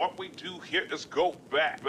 What we do here is go back.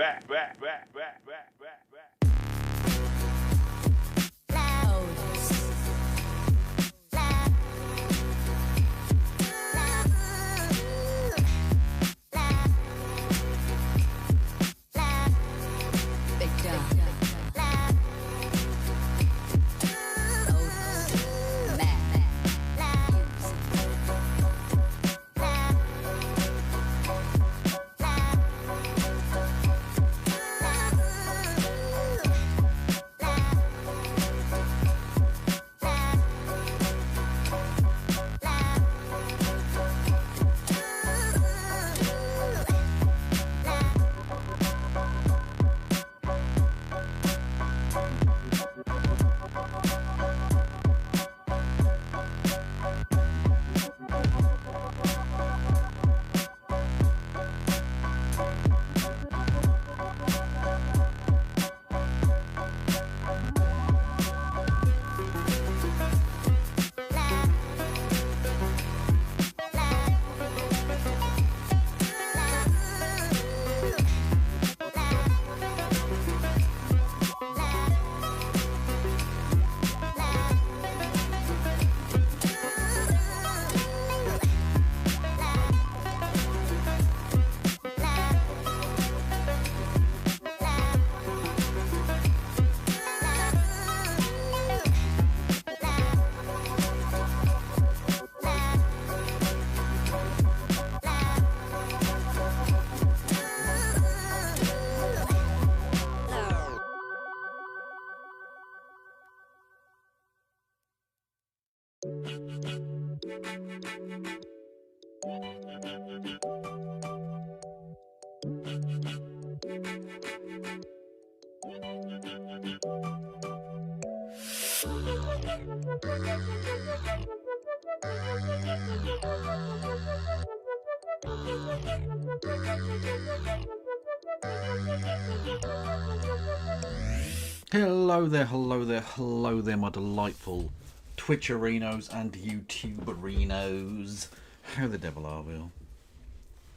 Hello there, hello there, hello there, my delightful Twitcherinos and YouTuberinos. How the devil are we all?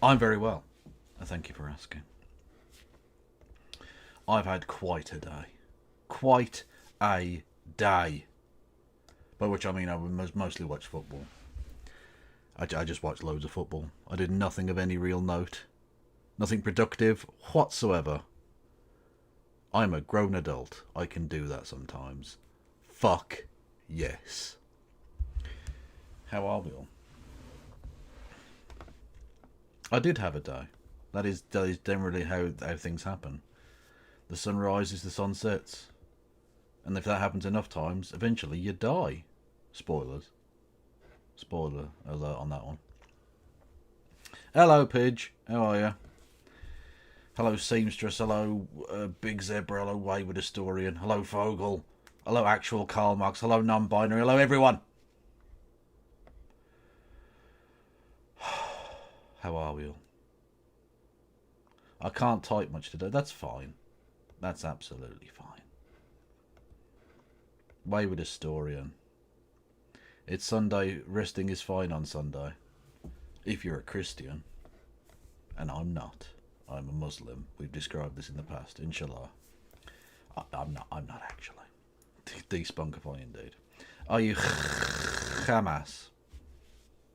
I'm very well, and thank you for asking. I've had quite a day. Quite a day. By which I mean I mostly watch football. I just watched loads of football. I did nothing of any real note. Nothing productive whatsoever. I'm a grown adult. I can do that sometimes. Fuck yes. How are we all? I did have a day. That is generally how things happen. The sun rises, the sun sets. And if that happens enough times, eventually you die. Spoilers. Spoiler alert on that one. Hello, Pidge. How are you? Hello, Seamstress. Hello, Big Zebra. Hello, Wayward Historian. Hello, Fogel. Hello, Actual Karl Marx. Hello, Non-Binary. Hello, everyone. How are we all? I can't type much today. That's fine. That's absolutely fine. Wayward Historian. It's Sunday. Resting is fine on Sunday. If you're a Christian. And I'm not. I'm a Muslim. We've described this in the past. Inshallah. I'm not actually. Despunkify indeed. Are you Hamas?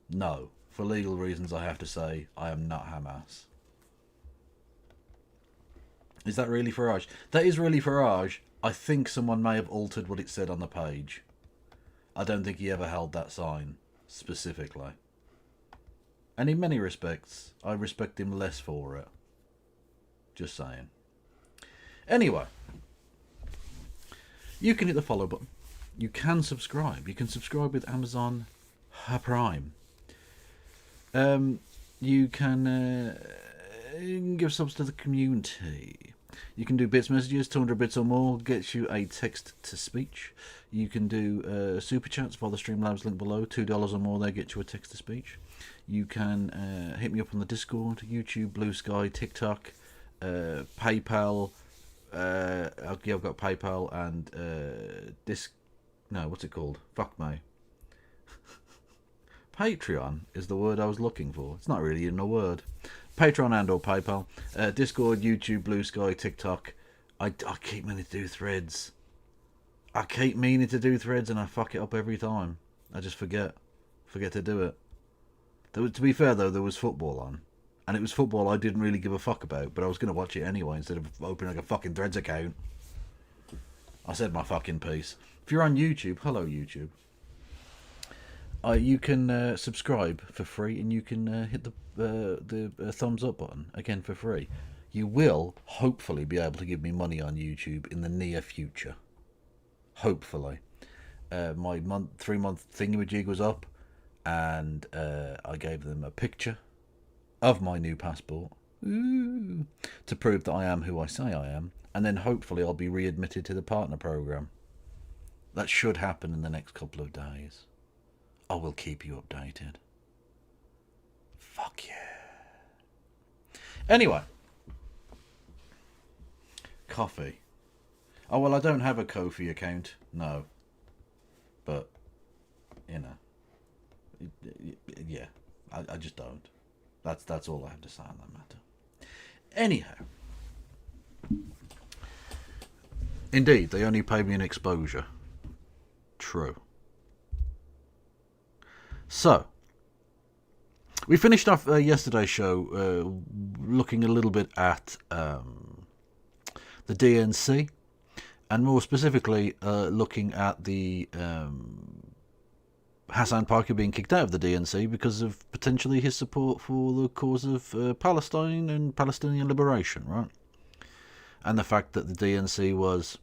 No. For legal reasons I have to say I am not Hamas. Is that really Farage? That is really Farage. I think someone may have altered what it said on the page. I don't think he ever held that sign specifically. And in many respects, I respect him less for it. Just saying. Anyway, you can hit the follow button. You can subscribe. You can subscribe with Amazon Prime. You can give subs to the community. You can do bits messages, 200 bits or more gets you a text to speech. You can do super chats via the Streamlabs link below, $2 or more, they get you a text to speech. You can hit me up on the Discord, YouTube, Blue Sky, TikTok, PayPal. I've got PayPal and no, what's it called? Fuck me. Patreon is the word I was looking for. It's not really even a word. Patreon and or PayPal. Discord, YouTube, Blue Sky, TikTok. I keep meaning to do threads. I keep meaning to do threads and I fuck it up every time. I just forget to do it. To be fair though, there was football on. And it was football I didn't really give a fuck about, but I was going to watch it anyway instead of opening a fucking Threads account. I said my fucking piece. If you're on YouTube, hello YouTube. You can subscribe for free and you can hit the thumbs up button, again for free. You will hopefully be able to give me money on YouTube in the near future. Hopefully. My 3-month thingamajig was up and I gave them a picture of my new passport to prove that I am who I say I am, and then hopefully I'll be readmitted to the partner program. That should happen in the next couple of days. I will keep you updated. Fuck yeah. Anyway, coffee. Oh well, I don't have a Ko-fi account, no, but you know, yeah, I just don't. That's all I have to say on that matter. Anyhow, indeed, they only pay me an exposure. True. So, we finished off yesterday's show looking a little bit at the DNC, and more specifically looking at the Hassan Parker being kicked out of the DNC because of potentially his support for the cause of Palestine and Palestinian liberation, right? And the fact that the DNC was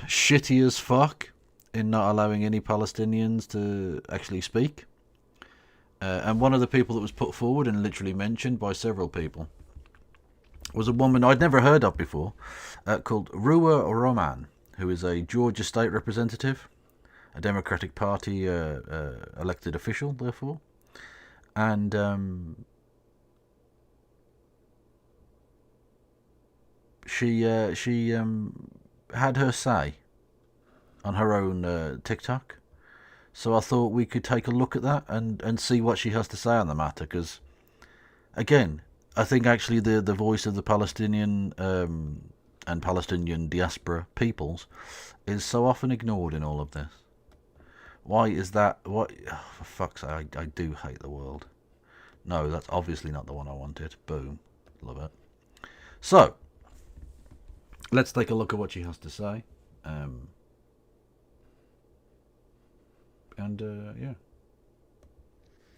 shitty as fuck in not allowing any Palestinians to actually speak. And one of the people that was put forward and literally mentioned by several people was a woman I'd never heard of before, called Ruwa Roman, who is a Georgia state representative, a Democratic Party elected official, therefore, and she had her say on her own TikTok. So I thought we could take a look at that and see what she has to say on the matter, because, again, I think actually the voice of the Palestinian and Palestinian diaspora peoples is so often ignored in all of this. Why is that? What? Oh, for fuck's sake, I do hate the world. No, that's obviously not the one I wanted. Boom. Love it. So, let's take a look at what she has to say. Yeah.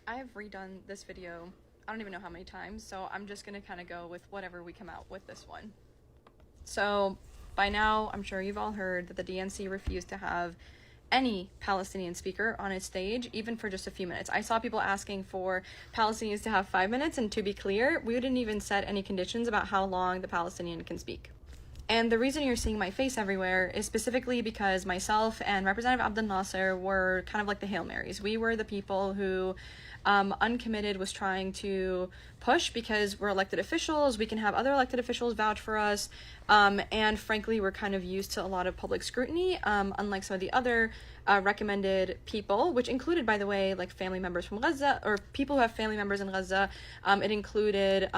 I have redone this video, I don't even know how many times, so I'm just going to kind of go with whatever we come out with this one. So, by now, I'm sure you've all heard that the DNC refused to have any Palestinian speaker on its stage, even for just a few minutes. I saw people asking for Palestinians to have 5 minutes, and to be clear, we didn't even set any conditions about how long the Palestinian can speak. And the reason you're seeing my face everywhere is specifically because myself and Representative Abdel Nasser were kind of like the Hail Marys. We were the people who Uncommitted was trying to push because we're elected officials, we can have other elected officials vouch for us, and frankly, we're kind of used to a lot of public scrutiny, unlike some of the other recommended people, which included, by the way, like family members from Gaza, or people who have family members in Gaza. It included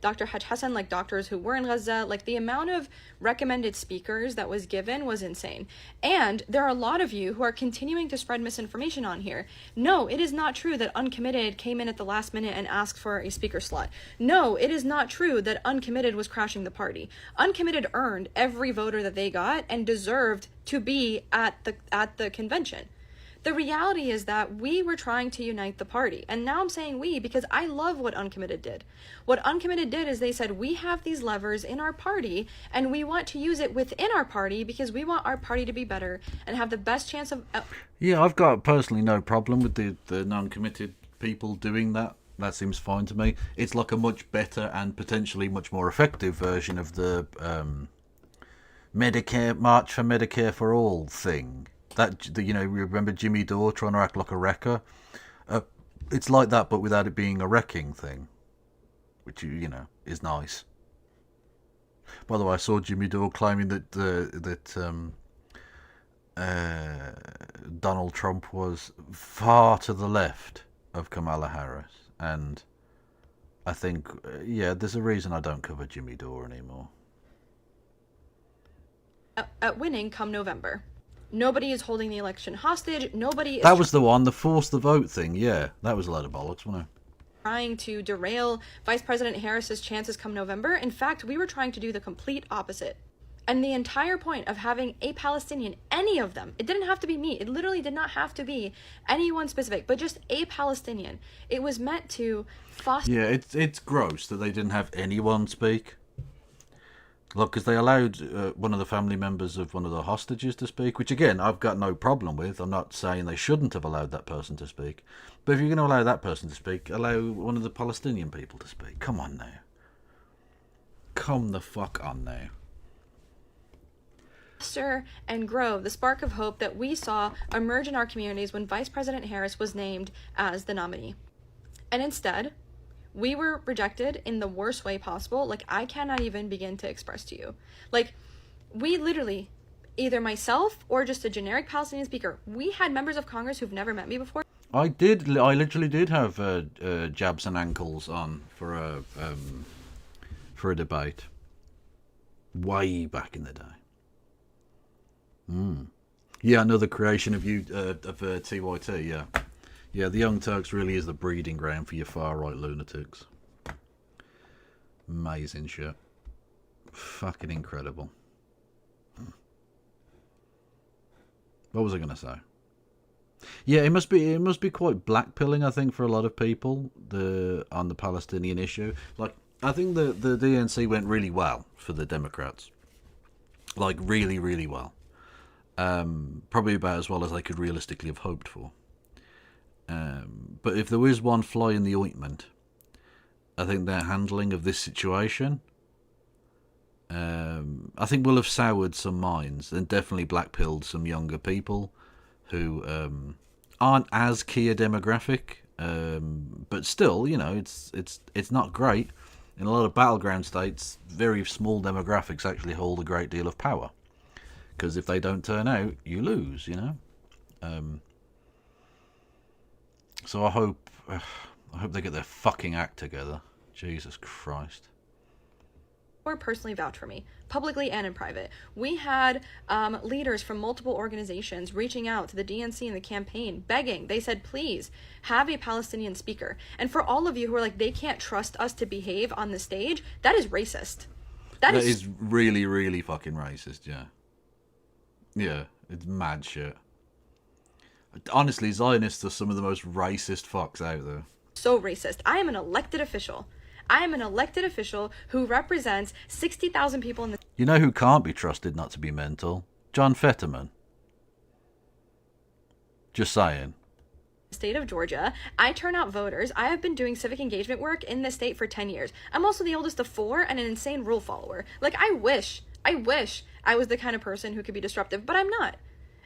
Dr. Haj Hassan, like doctors who were in Gaza. Like, the amount of recommended speakers that was given was insane. And there are a lot of you who are continuing to spread misinformation on here. No, it is not true that Uncommitted came in at the last minute and asked for a speaker slot. No, it is not true that Uncommitted was crashing the party. Uncommitted earned every voter that they got and deserved to be at the convention. The reality is that we were trying to unite the party. And now I'm saying we because I love what Uncommitted did. What Uncommitted did is they said, we have these levers in our party and we want to use it within our party because we want our party to be better and have the best chance of... Yeah, I've got personally no problem with the non-committed people doing that. That seems fine to me. It's like a much better and potentially much more effective version of the Medicare, March for Medicare for All thing. That, you know, remember Jimmy Dore trying to act like a wrecker? It's like that, but without it being a wrecking thing, which, you know, is nice. By the way, I saw Jimmy Dore claiming that Donald Trump was far to the left of Kamala Harris, and I think, yeah, there's a reason I don't cover Jimmy Dore anymore. At winning come November. Nobody is holding the election hostage. Nobody is That was the one, the force the vote thing. Yeah, that was a load of bollocks, wasn't it? trying to derail Vice President Harris's chances come November. In fact, we were trying to do the complete opposite. And the entire point of having a Palestinian, any of them, it didn't have to be me. It literally did not have to be anyone specific, but just a Palestinian. It was meant to foster... Yeah, it's gross that they didn't have anyone speak. Look, because they allowed one of the family members of one of the hostages to speak, which, again, I've got no problem with. I'm not saying they shouldn't have allowed that person to speak. But if you're going to allow that person to speak, allow one of the Palestinian people to speak. Come on now. Come the fuck on now. And grow the spark of hope that we saw emerge in our communities when Vice President Harris was named as the nominee. And instead... we were rejected in the worst way possible. Like, I cannot even begin to express to you. Like, we literally, either myself or just a generic Palestinian speaker, we had members of Congress who've never met me before. I literally did have jabs and ankles on for a debate. Way back in the day. Yeah, another creation of TYT, yeah. Yeah, the Young Turks really is the breeding ground for your far-right lunatics. Amazing shit. Fucking incredible. What was I going to say? Yeah, it must be quite blackpilling, I think, for a lot of people on the Palestinian issue. Like, I think the DNC went really well for the Democrats. Like, really, really well. Probably about as well as they could realistically have hoped for. But if there is one fly in the ointment, I think their handling of this situation, I think will have soured some minds and definitely blackpilled some younger people who aren't as key a demographic, but still, you know, it's not great. In a lot of battleground states, very small demographics actually hold a great deal of power, because if they don't turn out, you lose, you know. So I hope they get their fucking act together. Jesus Christ. Or personally vouch for me, publicly and in private. We had leaders from multiple organizations reaching out to the DNC and the campaign, begging. They said, please, have a Palestinian speaker. And for all of you who are like, they can't trust us to behave on the stage, that is racist. That is really, really fucking racist, yeah. Yeah, it's mad shit. Honestly, Zionists are some of the most racist fucks out there. So racist. I am an elected official. I am an elected official who represents 60,000 people in the... You know who can't be trusted not to be mental? John Fetterman. Just saying. State of Georgia. I turn out voters. I have been doing civic engagement work in this state for 10 years. I'm also the oldest of 4 and an insane rule follower. Like, I wish I was the kind of person who could be disruptive, but I'm not.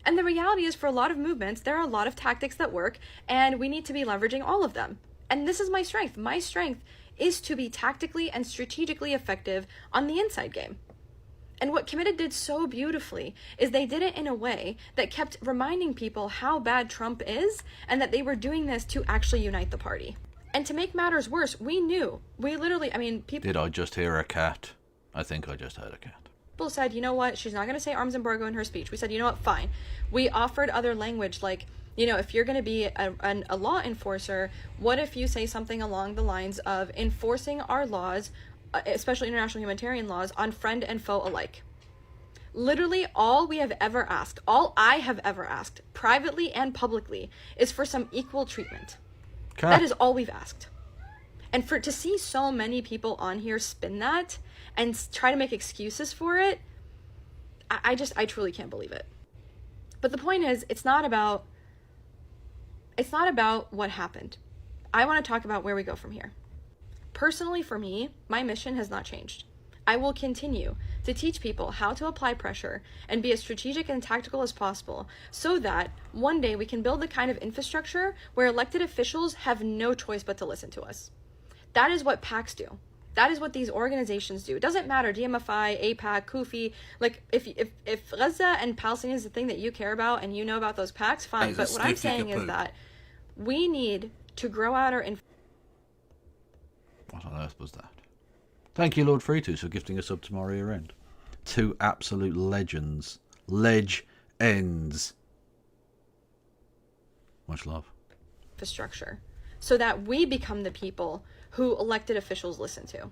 And the reality is, for a lot of movements, there are a lot of tactics that work, and we need to be leveraging all of them. And this is my strength. My strength is to be tactically and strategically effective on the inside game. And what Committed did so beautifully is they did it in a way that kept reminding people how bad Trump is, and that they were doing this to actually unite the party. And to make matters worse, we literally, people... Did I just hear a cat? I think I just heard a cat. People said, you know what, she's not going to say arms embargo in her speech. We said, you know what, fine. We offered other language, like, you know, if you're going to be a law enforcer, what if you say something along the lines of enforcing our laws, especially international humanitarian laws, on friend and foe alike? Literally all I have ever asked, privately and publicly, is for some equal treatment. Okay. That is all we've asked. And to see so many people on here spin that and try to make excuses for it, I truly can't believe it. But the point is, it's not about what happened. I want to talk about where we go from here. Personally, for me, my mission has not changed. I will continue to teach people how to apply pressure and be as strategic and tactical as possible, so that one day we can build the kind of infrastructure where elected officials have no choice but to listen to us. That is what PACs do. That is what these organizations do. It doesn't matter, DMFI, APAC, Kufi. Like, if Gaza and Palestine is the thing that you care about and you know about those PACs, fine. But what I'm saying is that we need to grow out our What on earth was that? Thank you, Lord Freetus, for gifting us up to my rear end. 2 absolute legends. Ends. Much love. Infrastructure, so that we become the people who elected officials listen to.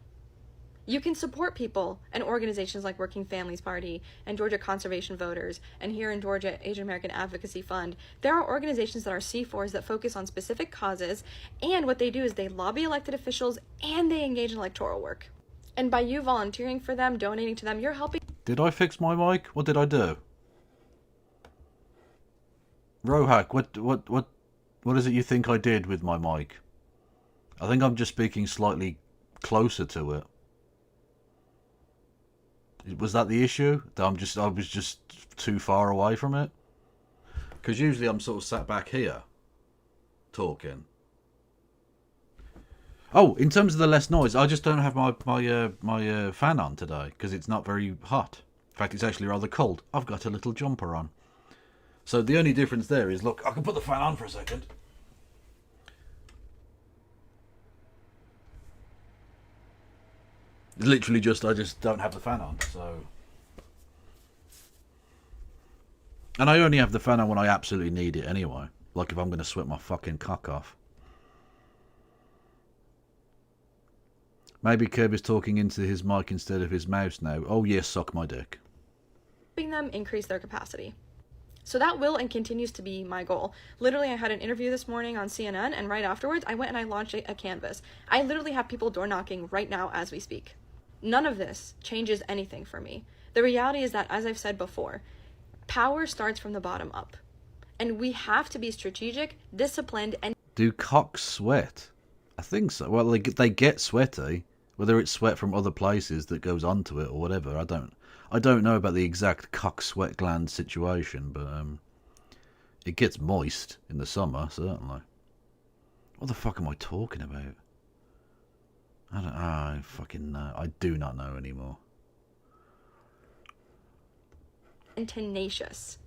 You can support people and organizations like Working Families Party and Georgia Conservation Voters, and here in Georgia, Asian American Advocacy Fund. There are organizations that are C4s that focus on specific causes, and what they do is they lobby elected officials and they engage in electoral work. And by you volunteering for them, donating to them, you're helping. Did I fix my mic? What did I do? Rohack, what is it you think I did with my mic? I think I'm just speaking slightly closer to it. Was that the issue? That I was just too far away from it? Because usually I'm sort of sat back here, talking. Oh, in terms of the less noise, I just don't have my fan on today because it's not very hot. In fact, it's actually rather cold. I've got a little jumper on. So the only difference there is, look, I can put the fan on for a second. Literally just, I just don't have the fan on, so. And I only have the fan on when I absolutely need it anyway. Like if I'm going to sweat my fucking cock off. Maybe Kirby's talking into his mic instead of his mouse now. Oh yes, suck my dick. Helping them increase their capacity. So that will and continues to be my goal. Literally, I had an interview this morning on CNN, and right afterwards, I went and I launched a canvas. I literally have people door knocking right now as we speak. None of this changes anything for me. The reality is that, as I've said before, power starts from the bottom up. And we have to be strategic, disciplined, and... Do cocks sweat? I think so. Well, they get sweaty. Whether it's sweat from other places that goes onto it or whatever, I don't know about the exact cock sweat gland situation, but it gets moist in the summer, certainly. What the fuck am I talking about? I fucking know. I do not know anymore. And tenacious.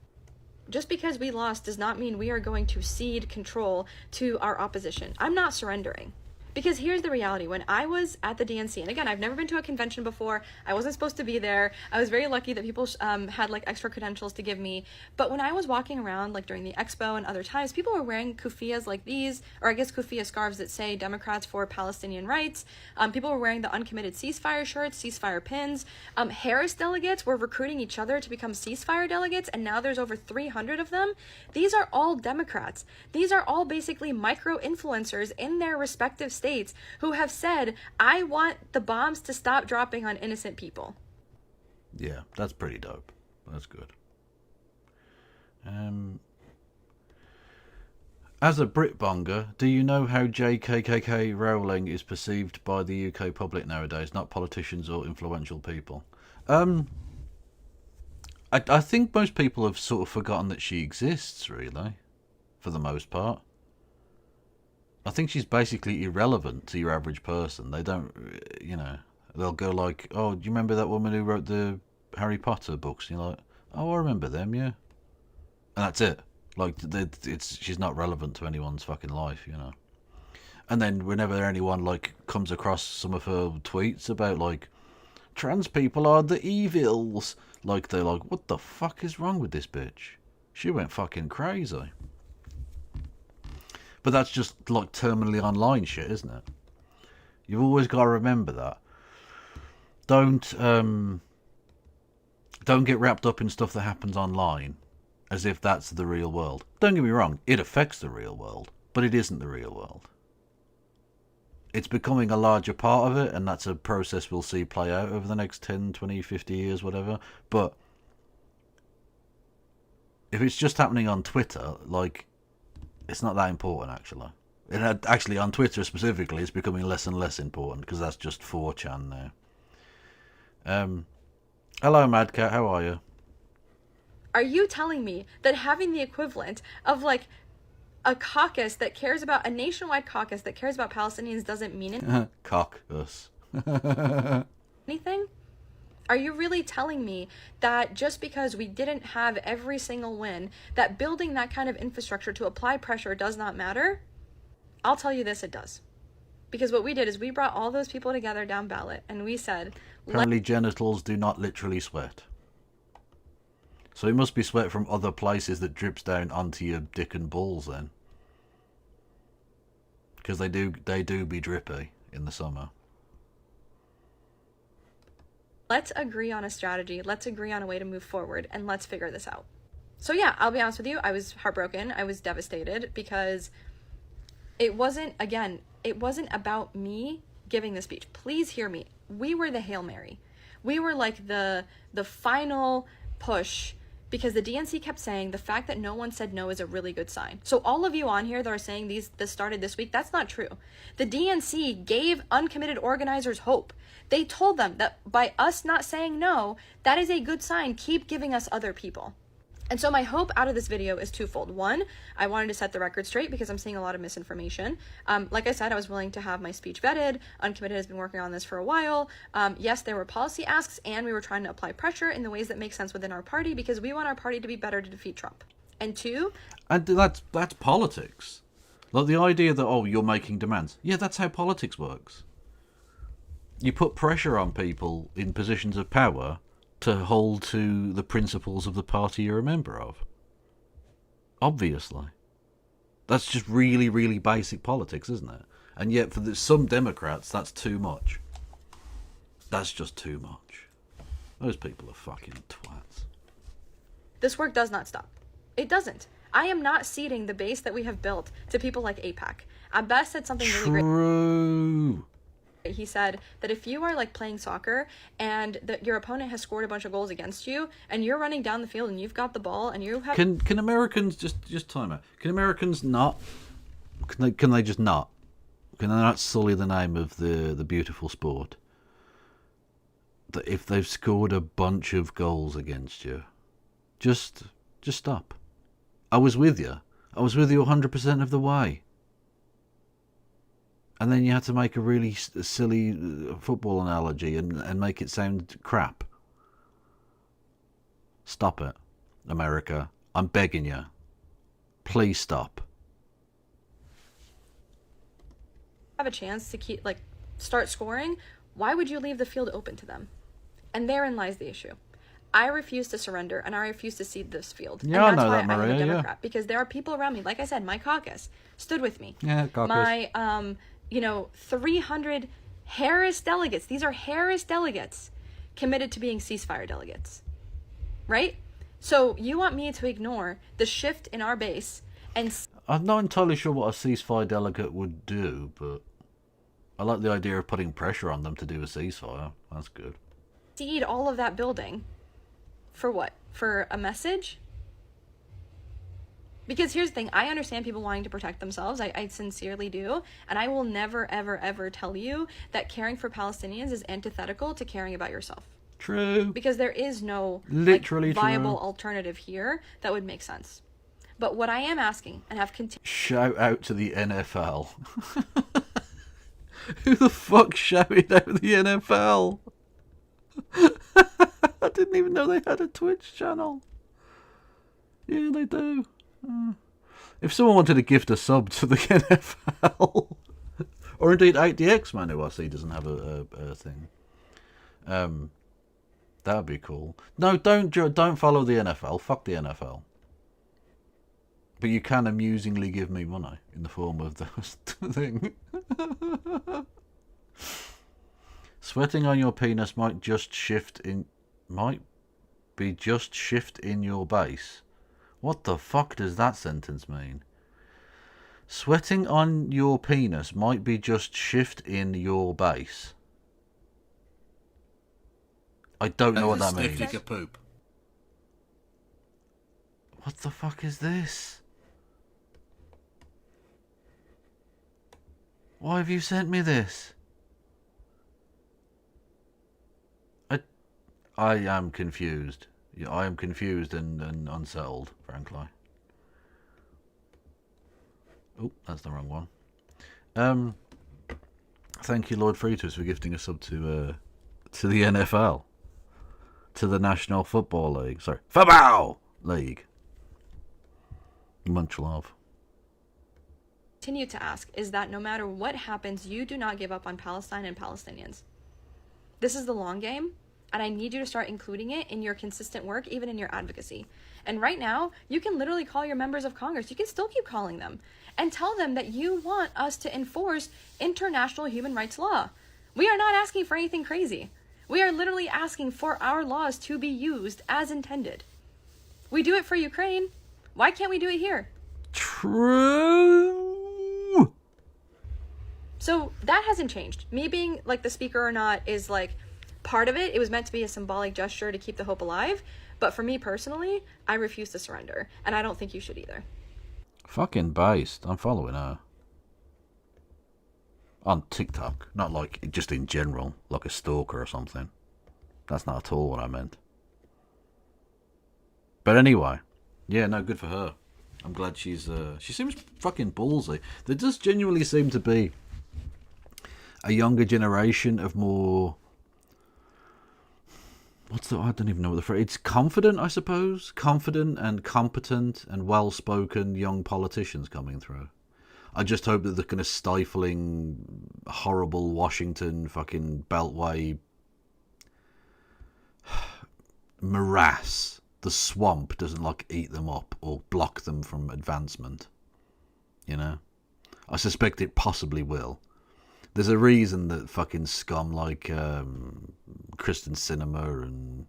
Just because we lost does not mean we are going to cede control to our opposition. I'm not surrendering. Because here's the reality. When I was at the DNC, and again, I've never been to a convention before. I wasn't supposed to be there. I was very lucky that people had like extra credentials to give me. But when I was walking around, like during the expo and other times, people were wearing kufias like these, or I guess kufia scarves that say Democrats for Palestinian Rights. People were wearing the uncommitted ceasefire shirts, ceasefire pins. Harris delegates were recruiting each other to become ceasefire delegates, and now there's over 300 of them. These are all Democrats. These are all basically micro-influencers in their respective states who have said, I want the bombs to stop dropping on innocent people. Yeah, that's pretty dope. That's good. As a Britbonger, do you know how JKKK Rowling is perceived by the UK public nowadays, not politicians or influential people? I think most people have sort of forgotten that she exists, really, for the most part. I think she's basically irrelevant to your average person. They don't, they'll go like, oh, do you remember that woman who wrote the Harry Potter books? And you're like, oh, I remember them, yeah. And that's it. Like, she's not relevant to anyone's fucking life, And then whenever anyone, like, comes across some of her tweets about, like, trans people are the evils, like, they're like, what the fuck is wrong with this bitch? She went fucking crazy. But that's just like terminally online shit, isn't it? You've always got to remember that. Don't get wrapped up in stuff that happens online as if that's the real world. Don't get me wrong, it affects the real world, but it isn't the real world. It's becoming a larger part of it, and that's a process we'll see play out over the next 10, 20, 50 years, whatever. But if it's just happening on Twitter, like, it's not that important, actually. Actually, on Twitter specifically, it's becoming less and less important, because that's just 4chan now. Hello, Mad Cat, how are you? Are you telling me that having the equivalent of, like, a caucus that cares about, a nationwide caucus that cares about Palestinians doesn't mean anything? Caucus. Anything? Are you really telling me that just because we didn't have every single win, that building that kind of infrastructure to apply pressure does not matter? I'll tell you this, it does. Because what we did is we brought all those people together down ballot, and we said... Apparently genitals do not literally sweat. So it must be sweat from other places that drips down onto your dick and balls then. Because they do be drippy in the summer. Let's agree on a strategy. Let's agree on a way to move forward, and let's figure this out. So yeah, I'll be honest with you. I was heartbroken. I was devastated because it wasn't about me giving the speech. Please hear me. We were the Hail Mary. We were like the final push, because the DNC kept saying the fact that no one said no is a really good sign. So all of you on here that are saying this started this week, that's not true. The DNC gave uncommitted organizers hope. They told them that by us not saying no, that is a good sign. Keep giving us other people. And so my hope out of this video is twofold. One, I wanted to set the record straight because I'm seeing a lot of misinformation. Like I said, I was willing to have my speech vetted. Uncommitted has been working on this for a while. Yes, there were policy asks, and we were trying to apply pressure in the ways that make sense within our party because we want our party to be better to defeat Trump. And two... And that's politics. Like the idea that, oh, you're making demands. Yeah, that's how politics works. You put pressure on people in positions of power to hold to the principles of the party you're a member of. Obviously. That's just really, really basic politics, isn't it? And yet for some Democrats, that's too much. That's just too much. Those people are fucking twats. This work does not stop. It doesn't. I am not ceding the base that we have built to people like AIPAC. Abbas said something really great. True. He said that if you are like playing soccer and that your opponent has scored a bunch of goals against you and you're running down the field and you've got the ball and you have... Can Americans just time out? Can Americans not? Can they just not? Can they not sully the name of the beautiful sport? That if they've scored a bunch of goals against you, just stop. I was with you. I was with you 100% of the way. And then you had to make a really silly football analogy and make it sound crap. Stop it, America. I'm begging you. Please stop. Have a chance to start scoring, why would you leave the field open to them? And therein lies the issue. I refuse to surrender, and I refuse to cede this field. Yeah, and that's I know that, why Maria, I'm a Democrat. Yeah. Because there are people around me, like I said, my caucus stood with me. Yeah, caucus. My 300 Harris delegates. These are Harris delegates committed to being ceasefire delegates. Right? So you want me to ignore the shift in our base and... I'm not entirely sure what a ceasefire delegate would do, but I like the idea of putting pressure on them to do a ceasefire. That's good. Cede all of that building. For what? For a message? Because here's the thing, I understand people wanting to protect themselves. I sincerely do. And I will never, ever, ever tell you that caring for Palestinians is antithetical to caring about yourself. True. Because there is no literally viable true. Alternative here that would make sense. But what I am asking, and have continued... Shout out to the NFL. Who the fuck shouted out the NFL? I didn't even know they had a Twitch channel. Yeah, they do. If someone wanted to gift a sub to the NFL, or indeed 8DX-Man, who I see doesn't have a thing, that'd be cool. No, don't follow the NFL. Fuck the NFL. But you can amusingly give me money in the form of the thing. Sweating on your penis might be just shift in your base. What the fuck does that sentence mean? Sweating on your penis might be just shift in your base. I don't know what that means. Sniffing a poop. What the fuck is this? Why have you sent me this? I am confused. I am confused and unsettled, frankly. Oh, that's the wrong one. Thank you, Lord Fritos, for gifting a sub to the NFL. To the National Football League. Sorry, Football League. Much love. continue to ask is that no matter what happens, you do not give up on Palestine and Palestinians. This is the long game, and I need you to start including it in your consistent work, even in your advocacy. And right now, you can literally call your members of Congress. You can still keep calling them and tell them that you want us to enforce international human rights law. We are not asking for anything crazy. We are literally asking for our laws to be used as intended. We do it for Ukraine. Why can't we do it here? True. So that hasn't changed. Me being like the speaker or not is like part of it. It was meant to be a symbolic gesture to keep the hope alive. But for me personally, I refuse to surrender. And I don't think you should either. Fucking based. I'm following her. On TikTok. Not like just in general, like a stalker or something. That's not at all what I meant. But anyway, yeah, no, good for her. I'm glad she seems fucking ballsy. There does genuinely seem to be a younger generation of more... I don't even know what the phrase... It's confident, I suppose. Confident and competent and well-spoken young politicians coming through. I just hope that the kind of stifling, horrible Washington fucking Beltway morass, the swamp, doesn't like eat them up or block them from advancement. You know? I suspect it possibly will. There's a reason that fucking scum like Kristen Sinema and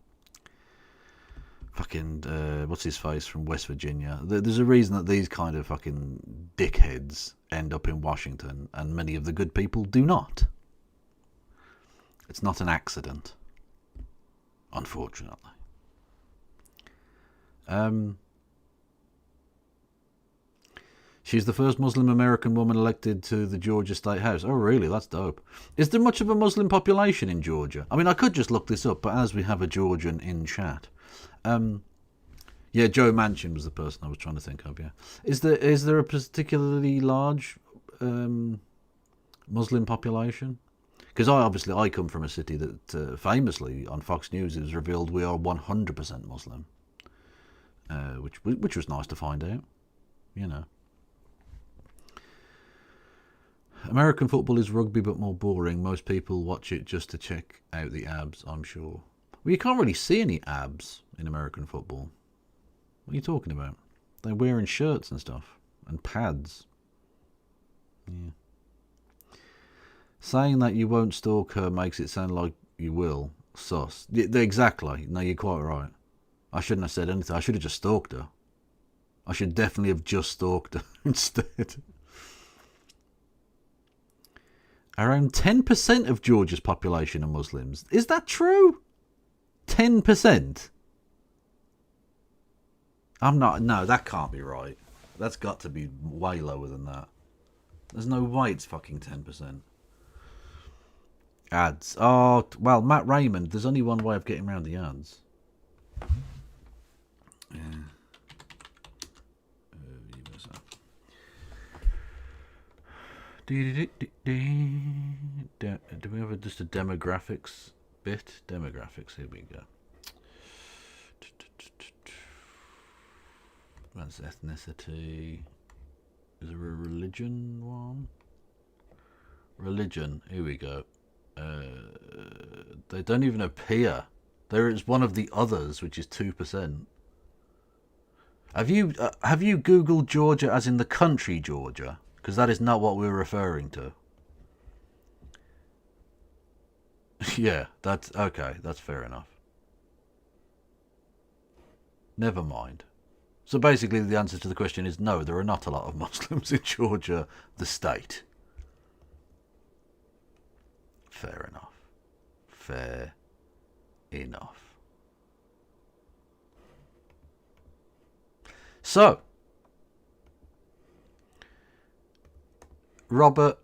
fucking what's his face from West Virginia. There's a reason that these kind of fucking dickheads end up in Washington, and many of the good people do not. It's not an accident, unfortunately. She's the first Muslim American woman elected to the Georgia State House. Oh, really? That's dope. Is there much of a Muslim population in Georgia? I mean, I could just look this up, but as we have a Georgian in chat... yeah, Joe Manchin was the person I was trying to think of, yeah. Is there a particularly large Muslim population? Because I come from a city that famously on Fox News it was revealed we are 100% Muslim, which was nice to find out, you know. American football is rugby but more boring. Most people watch it just to check out the abs, I'm sure. Well, you can't really see any abs in American football. What are you talking about? They're wearing shirts and stuff. And pads. Yeah. Saying that you won't stalk her makes it sound like you will. Sus. Yeah, exactly. No, you're quite right. I shouldn't have said anything. I should have just stalked her. I should definitely have just stalked her instead. Around 10% of Georgia's population are Muslims. Is that true? 10%? No, that can't be right. That's got to be way lower than that. There's no way it's fucking 10%. Ads. Oh, well, Matt Raymond, there's only one way of getting around the ads. Yeah. Do we have just a demographics bit? Demographics, here we go. That's ethnicity. Is there a religion one? Religion, here we go. They don't even appear. There is one of the others, which is 2%. Have you Googled Georgia as in the country Georgia? Because that is not what we're referring to. Yeah, that's okay. That's fair enough. Never mind. So basically the answer to the question is no, there are not a lot of Muslims in Georgia, the state. Fair enough. Fair enough. So, Robert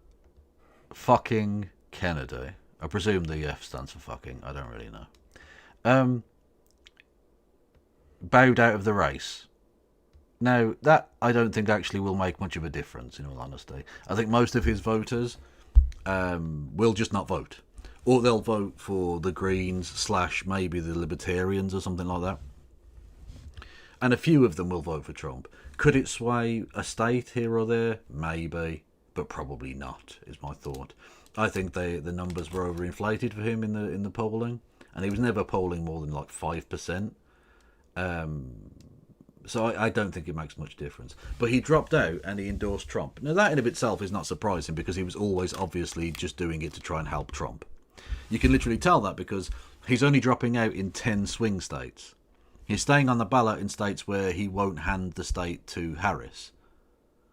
fucking Kennedy. I presume the F stands for fucking. I don't really know. Bowed out of the race. Now, that I don't think actually will make much of a difference, in all honesty. I think most of his voters will just not vote. Or they'll vote for the Greens / maybe the Libertarians or something like that. And a few of them will vote for Trump. Could it sway a state here or there? Maybe, but probably not, is my thought. I think the numbers were overinflated for him in the polling, and he was never polling more than like 5%. So I don't think it makes much difference. But he dropped out and he endorsed Trump. Now that in of itself is not surprising, because he was always obviously just doing it to try and help Trump. You can literally tell that because he's only dropping out in 10 swing states. He's staying on the ballot in states where he won't hand the state to Harris,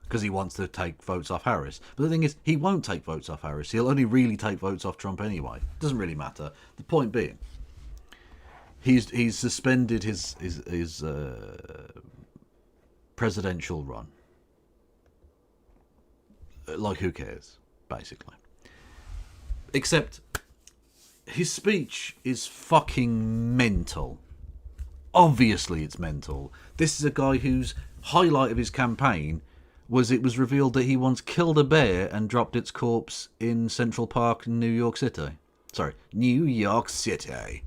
because he wants to take votes off Harris. But the thing is, he won't take votes off Harris. He'll only really take votes off Trump anyway. It doesn't really matter. The point being, he's suspended his presidential run. Like, who cares, basically? Except his speech is fucking mental. Obviously it's mental. This is a guy whose highlight of his campaign was it was revealed that he once killed a bear and dropped its corpse in Central Park in New York City. Sorry, New York City.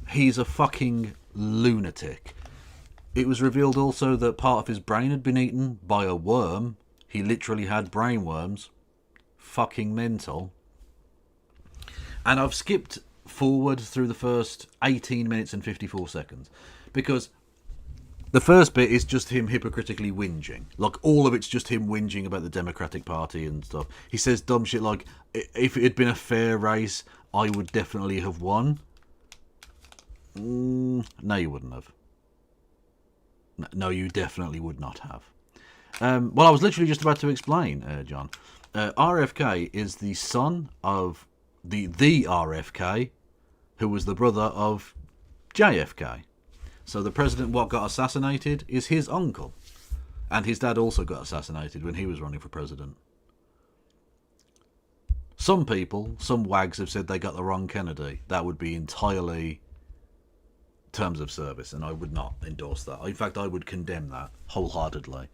He's a fucking lunatic. It was revealed also that part of his brain had been eaten by a worm. He literally had brainworms. Fucking mental. And I've skipped forward through the first 18 minutes and 54 seconds because the first bit is just him hypocritically whinging. Like, all of it's just him whinging about the Democratic Party and stuff. He says dumb shit like, if it had been a fair race, I would definitely have won. No, you wouldn't have. No, you definitely would not have. Well, I was literally just about to explain, John. RFK is the son of the RFK, who was the brother of JFK. So the president what got assassinated is his uncle. And his dad also got assassinated when he was running for president. Some people, some wags have said they got the wrong Kennedy. That would be entirely terms of service, and I would not endorse that. In fact, I would condemn that wholeheartedly.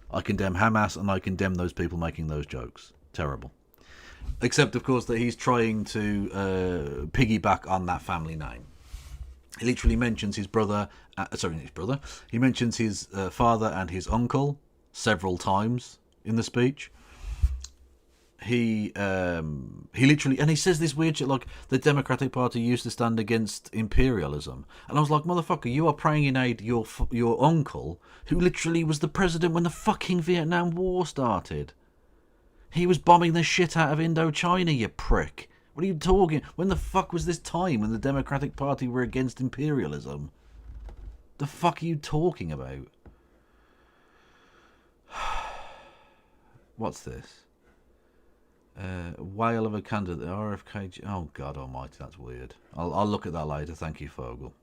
I condemn Hamas, and I condemn those people making those jokes. Terrible. Except, of course, that he's trying to piggyback on that family name. He literally mentions his brother. He mentions his father and his uncle several times in the speech. He literally, and he says this weird shit like the Democratic Party used to stand against imperialism, and I was like, motherfucker, you are praying in aid your uncle, who literally was the president when the fucking Vietnam War started. He was bombing the shit out of Indochina, you prick. What are you talking? When the fuck was this time when the Democratic Party were against imperialism? The fuck are you talking about? What's this? Whale of a candidate, RFK. Oh God Almighty, that's weird. I'll look at that later. Thank you, Fogel.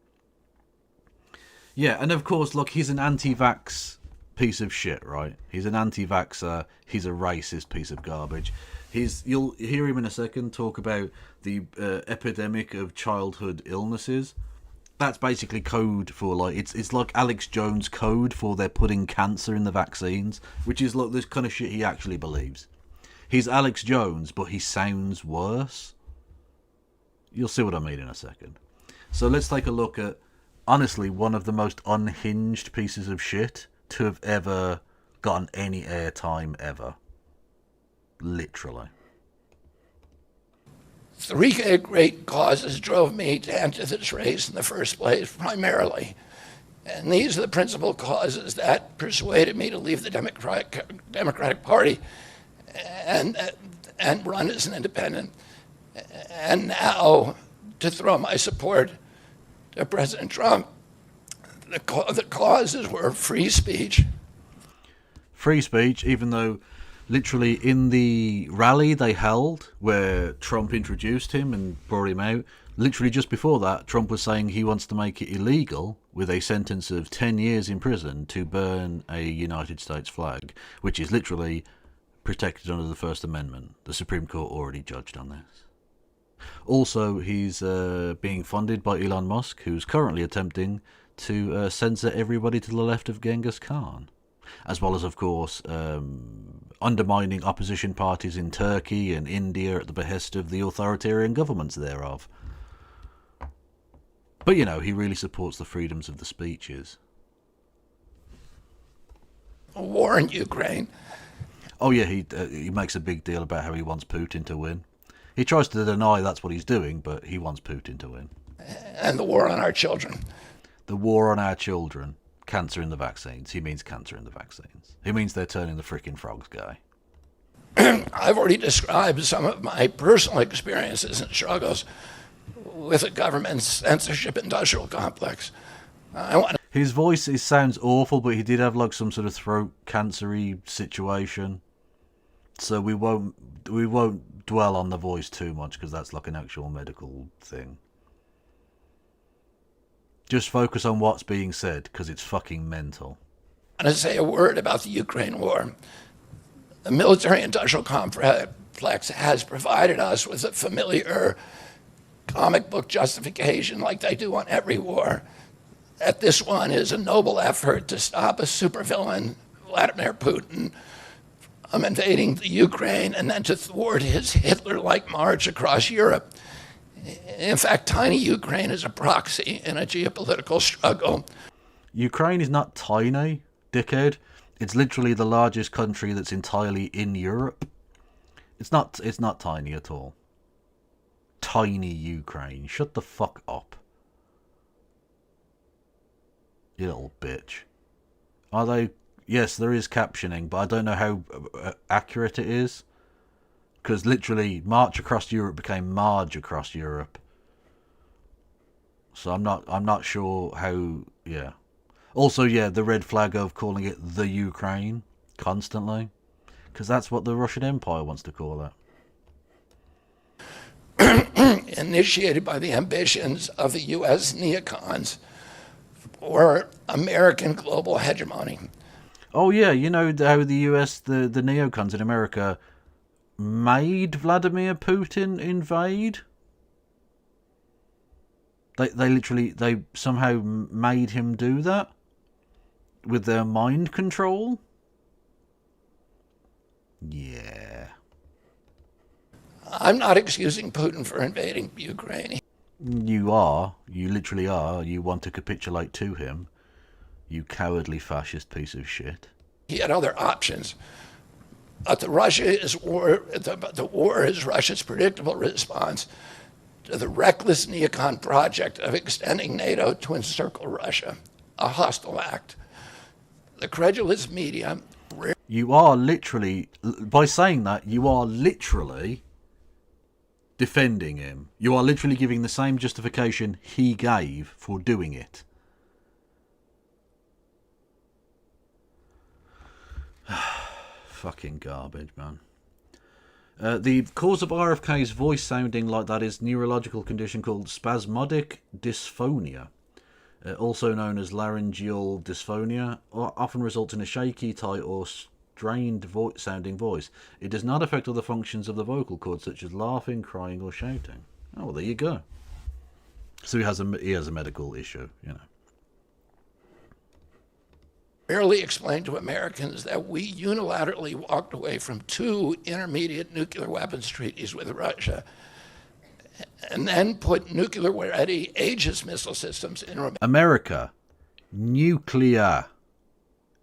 Yeah, and of course, look, he's an anti-vax piece of shit, right? He's an anti-vaxxer. He's a racist piece of garbage. You'll hear him in a second talk about the epidemic of childhood illnesses. That's basically code for like it's like Alex Jones code for they're putting cancer in the vaccines, which is like this kind of shit he actually believes. He's Alex Jones, but he sounds worse. You'll see what I mean in a second. So let's take a look at, honestly, one of the most unhinged pieces of shit to have ever gotten any airtime ever. Literally. Three great causes drove me to enter this race in the first place, primarily. And these are the principal causes that persuaded me to leave the Democratic Party and run as an independent. And now to throw my support to President Trump. The causes were free speech. Free speech, even though literally in the rally they held where Trump introduced him and brought him out, literally just before that, Trump was saying he wants to make it illegal with a sentence of 10 years in prison to burn a United States flag, which is literally protected under the First Amendment. The Supreme Court already judged on this. Also, he's being funded by Elon Musk, who's currently attempting to censor everybody to the left of Genghis Khan, as well as, of course, undermining opposition parties in Turkey and India at the behest of the authoritarian governments thereof. But, you know, he really supports the freedoms of the speeches. a war in Ukraine. Oh yeah, he makes a big deal about how he wants Putin to win. He tries to deny that's what he's doing, but he wants Putin to win. And the war on our children. The war on our children. Cancer in the vaccines. He means cancer in the vaccines. He means they're turning the frickin' frogs gay. I've already described some of my personal experiences and struggles with the government's censorship industrial complex. His voice sounds awful, but he did have like some sort of throat cancer-y situation. So we won't dwell on the voice too much because that's like an actual medical thing. Just focus on what's being said because it's fucking mental. I'm going to say a word about the Ukraine war. The military-industrial complex has provided us with a familiar comic book justification like they do on every war, that this one is a noble effort to stop a supervillain, Vladimir Putin, from invading the Ukraine and then to thwart his Hitler-like march across Europe. In fact, tiny Ukraine is a proxy in a geopolitical struggle. Ukraine is not tiny, dickhead. It's literally the largest country that's entirely in Europe. It's not tiny at all. Tiny Ukraine. Shut the fuck up. You little bitch. Are they... Yes, there is captioning, but I don't know how accurate it is. Because literally, March Across Europe became Marge Across Europe. So I'm not sure how... Yeah. Also, yeah, the red flag of calling it the Ukraine constantly. Because that's what the Russian Empire wants to call it. Initiated by the ambitions of the U.S. neocons for American global hegemony. Oh, yeah, you know how the US, the neocons in America, made Vladimir Putin invade? They somehow made him do that? With their mind control? Yeah. I'm not excusing Putin for invading Ukraine. You are. You literally are. You want to capitulate to him. You cowardly fascist piece of shit. He had other options. But the war is Russia's predictable response to the reckless neocon project of extending NATO to encircle Russia, a hostile act. The credulous media... You are literally, by saying that, you are literally defending him. You are literally giving the same justification he gave for doing it. Fucking garbage, man. The cause of RFK's voice sounding like that is a neurological condition called spasmodic dysphonia, also known as laryngeal dysphonia, often results in a shaky, tight or strained sounding voice. It does not affect other functions of the vocal cords such as laughing, crying or shouting. Oh, well, there you go. So he has a medical issue, you know. Barely explained to Americans that we unilaterally walked away from 2 intermediate nuclear weapons treaties with Russia and then put nuclear-ready Aegis missile systems in America. Nuclear.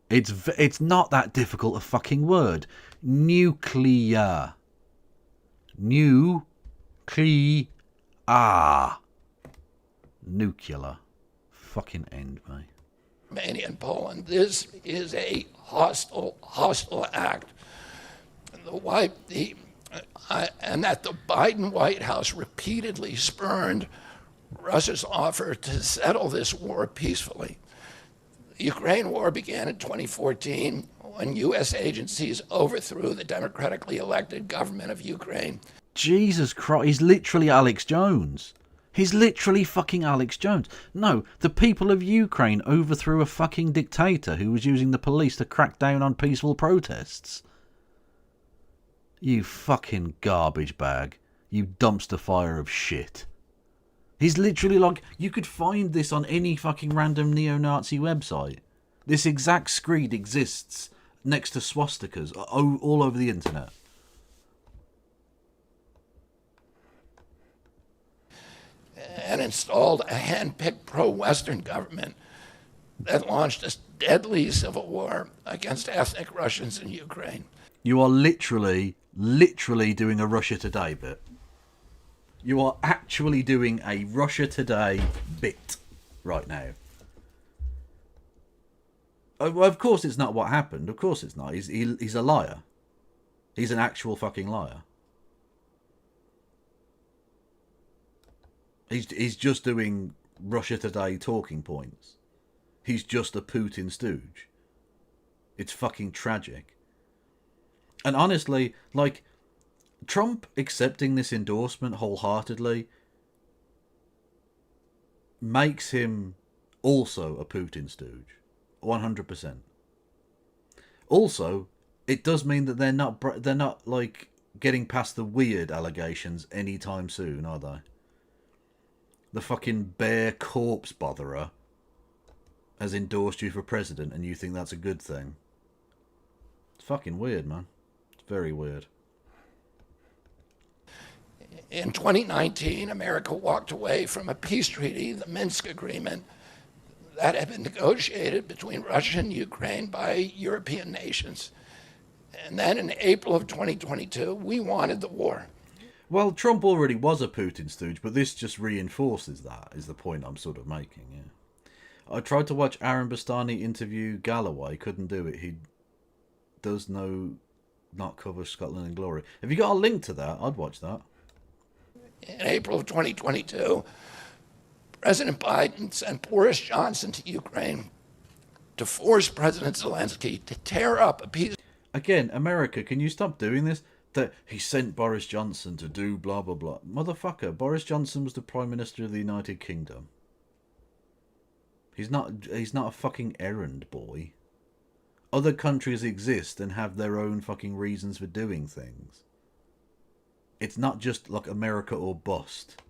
It's not that difficult a fucking word. Nuclear. Nuclear. Nuclear. Fucking end, mate. Romania and Poland. This is a hostile act. And that the Biden White House repeatedly spurned Russia's offer to settle this war peacefully. The Ukraine war began in 2014 when U.S. agencies overthrew the democratically elected government of Ukraine. Jesus Christ, he's literally Alex Jones. He's literally fucking Alex Jones. No, the people of Ukraine overthrew a fucking dictator who was using the police to crack down on peaceful protests. You fucking garbage bag. You dumpster fire of shit. He's literally like... You could find this on any fucking random neo-Nazi website. This exact screed exists next to swastikas all over the internet. And installed a hand-picked pro-Western government that launched a deadly civil war against ethnic Russians in Ukraine. You are literally doing a Russia Today bit. You are actually doing a Russia Today bit right now. Well, of course it's not what happened. Of course it's not. He's a liar. He's an actual fucking liar. He's just doing Russia Today talking points. He's just a Putin stooge. It's fucking tragic. And honestly, like, Trump accepting this endorsement wholeheartedly makes him also a Putin stooge. 100%. Also, it does mean that they're not like getting past the weird allegations anytime soon, are they? The fucking bear corpse botherer has endorsed you for president and you think that's a good thing. It's fucking weird, man. It's very weird. In 2019, America walked away from a peace treaty, the Minsk Agreement, that had been negotiated between Russia and Ukraine by European nations. And then in April of 2022, we wanted the war. Well, Trump already was a Putin stooge, but this just reinforces that, is the point I'm sort of making, yeah. I tried to watch Aaron Bastani interview Galloway, couldn't do it. He does not cover Scotland and Glory. Have you got a link to that? I'd watch that. In April of 2022, President Biden sent Boris Johnson to Ukraine to force President Zelensky to tear up a piece. Again, America, can you stop doing this? That he sent Boris Johnson to do blah, blah, blah. Motherfucker, Boris Johnson was the Prime Minister of the United Kingdom. He's not a fucking errand boy. Other countries exist and have their own fucking reasons for doing things. It's not just like America or bust.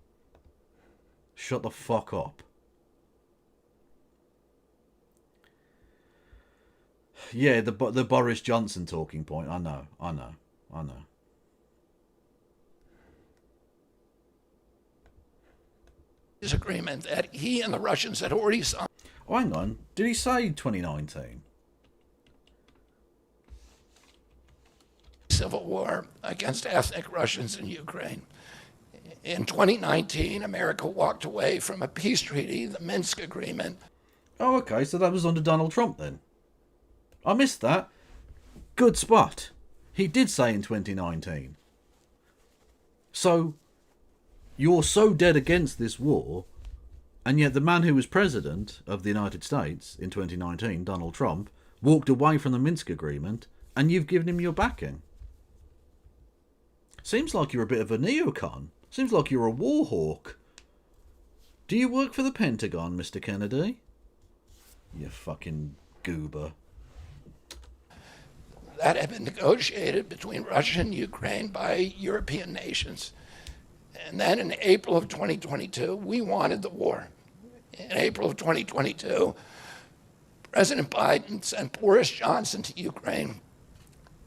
Shut the fuck up. Yeah, the Boris Johnson talking point. I know. Agreement that he and the Russians had already signed. Oh, hang on. Did he say 2019? Civil war against ethnic Russians in Ukraine. In 2019, America walked away from a peace treaty, the Minsk Agreement. Oh, okay, so that was under Donald Trump then. I missed that. Good spot. He did say in 2019. So, you're so dead against this war, and yet the man who was president of the United States in 2019, Donald Trump, walked away from the Minsk Agreement, and you've given him your backing. Seems like you're a bit of a neocon. Seems like you're a war hawk. Do you work for the Pentagon, Mr. Kennedy? You fucking goober. That had been negotiated between Russia and Ukraine by European nations. And then in April of 2022, we wanted the war. In April of 2022, President Biden sent Boris Johnson to Ukraine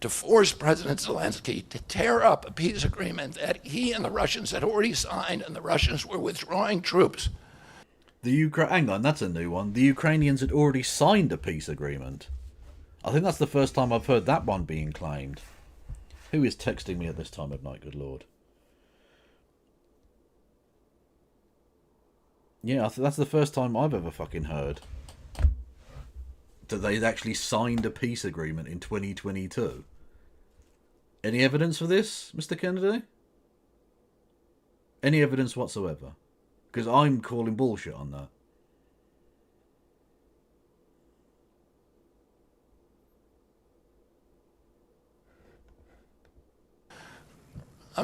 to force President Zelensky to tear up a peace agreement that he and the Russians had already signed, and the Russians were withdrawing troops. Hang on, that's a new one. The Ukrainians had already signed a peace agreement. I think that's the first time I've heard that one being claimed. Who is texting me at this time of night, good lord? Yeah, that's the first time I've ever fucking heard that they'd actually signed a peace agreement in 2022. Any evidence for this, Mr. Kennedy? Any evidence whatsoever? Because I'm calling bullshit on that.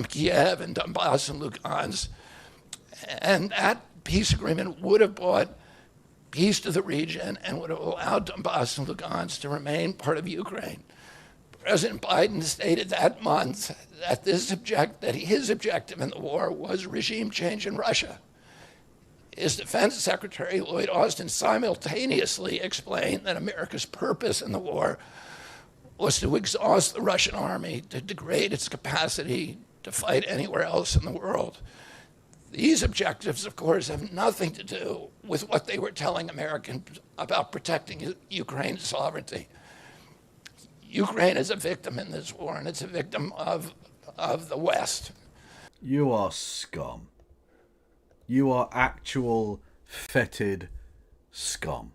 Kiev and Donbass and Lugansk. And that peace agreement would have brought peace to the region and would have allowed Donbass and Lugansk to remain part of Ukraine. President Biden stated that month that his objective in the war was regime change in Russia. His Defense Secretary, Lloyd Austin, simultaneously explained that America's purpose in the war was to exhaust the Russian army, to degrade its capacity to fight anywhere else in the world. These objectives, of course, have nothing to do with what they were telling Americans about protecting Ukraine's sovereignty. Ukraine is a victim in this war, and it's a victim of the West. You are scum. You are actual fetid scum.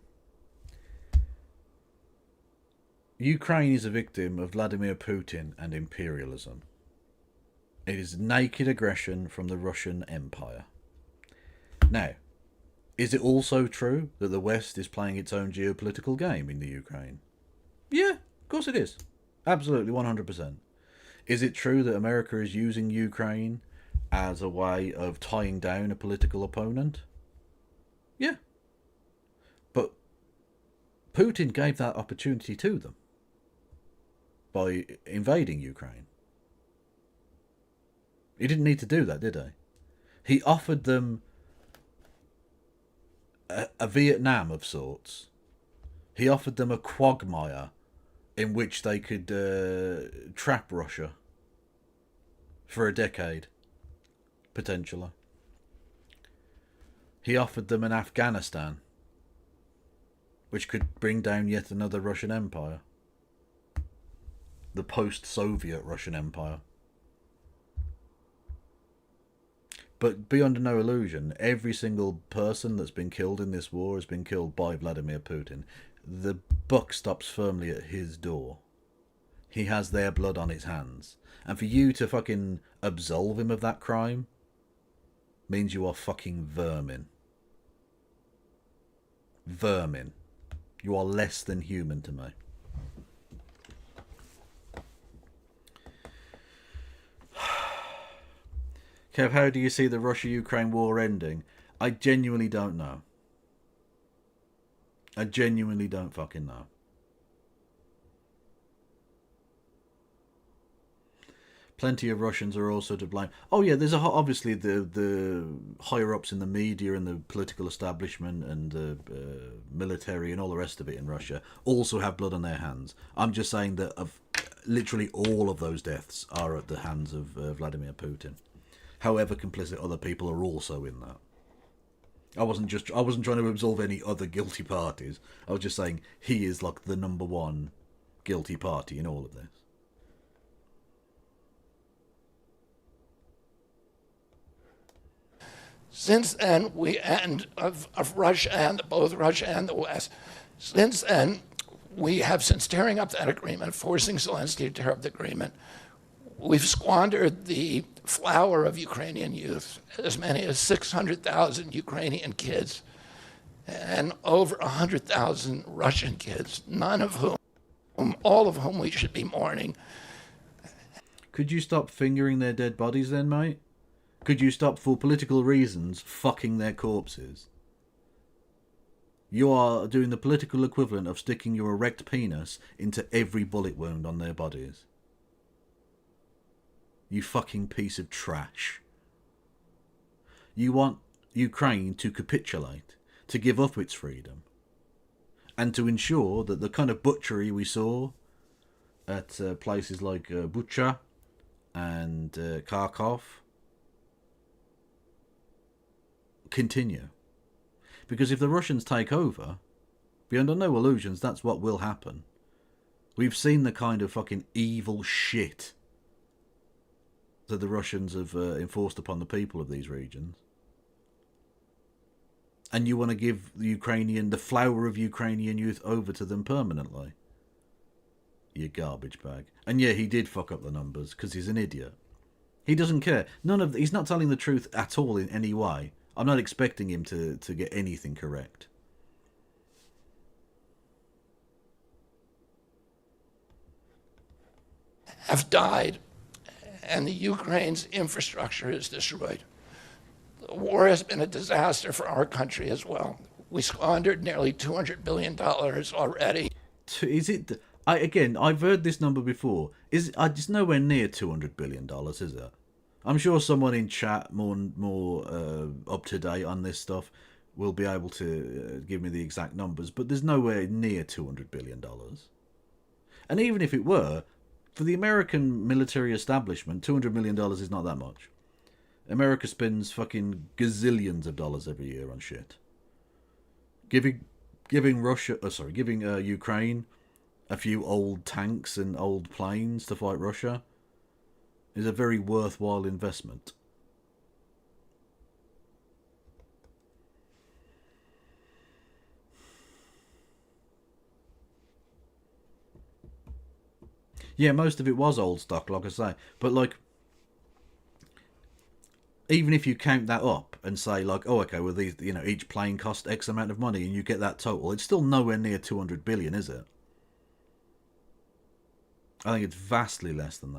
Ukraine is a victim of Vladimir Putin and imperialism. It is naked aggression from the Russian Empire. Now, is it also true that the West is playing its own geopolitical game in the Ukraine? Yeah, of course it is. Absolutely, 100%. Is it true that America is using Ukraine as a way of tying down a political opponent? Yeah. But Putin gave that opportunity to them by invading Ukraine. He didn't need to do that, did he? He offered them a Vietnam of sorts. He offered them a quagmire in which they could trap Russia for a decade, potentially. He offered them an Afghanistan, which could bring down yet another Russian Empire. The post-Soviet Russian Empire. But be under no illusion, every single person that's been killed in this war has been killed by Vladimir Putin. The buck stops firmly at his door. He has their blood on his hands. And for you to fucking absolve him of that crime means you are fucking vermin. Vermin. You are less than human to me. Kev, how do you see the Russia-Ukraine war ending? I genuinely don't know. I genuinely don't fucking know. Plenty of Russians are also to blame. Oh yeah, there's obviously the higher ups in the media and the political establishment and the military and all the rest of it in Russia also have blood on their hands. I'm just saying that literally all of those deaths are at the hands of Vladimir Putin. However complicit other people are also in that. I wasn't trying to absolve any other guilty parties. I was just saying he is like the number one guilty party in all of this. Since then, of Russia and both Russia and the West, since then, we have, since tearing up that agreement, forcing Zelensky to tear up the agreement, we've squandered the flower of Ukrainian youth, as many as 600,000 Ukrainian kids and over 100,000 Russian kids, all of whom we should be mourning. Could you stop fingering their dead bodies then, mate? Could you stop, for political reasons, fucking their corpses? You are doing the political equivalent of sticking your erect penis into every bullet wound on their bodies. You fucking piece of trash. You want Ukraine to capitulate, to give up its freedom, and to ensure that the kind of butchery we saw at places like Bucha and Kharkov continue. Because if the Russians take over, be under no illusions, that's what will happen. We've seen the kind of fucking evil shit that the Russians have enforced upon the people of these regions. And you want to give the flower of Ukrainian youth over to them permanently? You garbage bag. And yeah, he did fuck up the numbers because he's an idiot. He doesn't care. He's not telling the truth at all in any way. I'm not expecting him to get anything correct. Have died, and the Ukraine's infrastructure is destroyed. The war has been a disaster for our country as well. We squandered nearly $200 billion already. Is it? I've heard this number before. It's nowhere near $200 billion, is it? I'm sure someone in chat more up to date on this stuff will be able to give me the exact numbers, but there's nowhere near $200 billion. And even if it were, for the American military establishment, $200 million is not that much. America spends fucking gazillions of dollars every year on shit. Giving Ukraine a few old tanks and old planes to fight Russia is a very worthwhile investment. Yeah, most of it was old stock, like I say. But, like, even if you count that up and say, like, oh, okay, well, these, you know, each plane cost X amount of money and you get that total, it's still nowhere near 200 billion, is it? I think it's vastly less than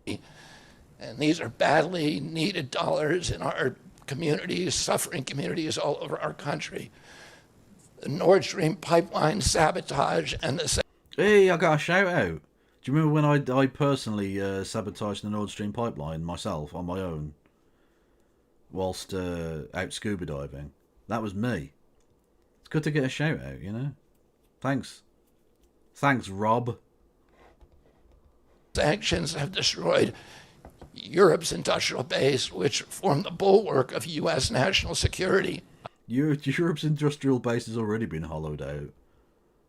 that. And these are badly needed dollars in our communities, suffering communities all over our country. The Nord Stream pipeline sabotage and the... Hey, I got a shout out. Do you remember when I personally sabotaged the Nord Stream pipeline myself on my own whilst out scuba diving? That was me. It's good to get a shout out, you know? Thanks. Thanks, Rob. Sanctions have destroyed Europe's industrial base, which formed the bulwark of U.S. national security. Europe's industrial base has already been hollowed out.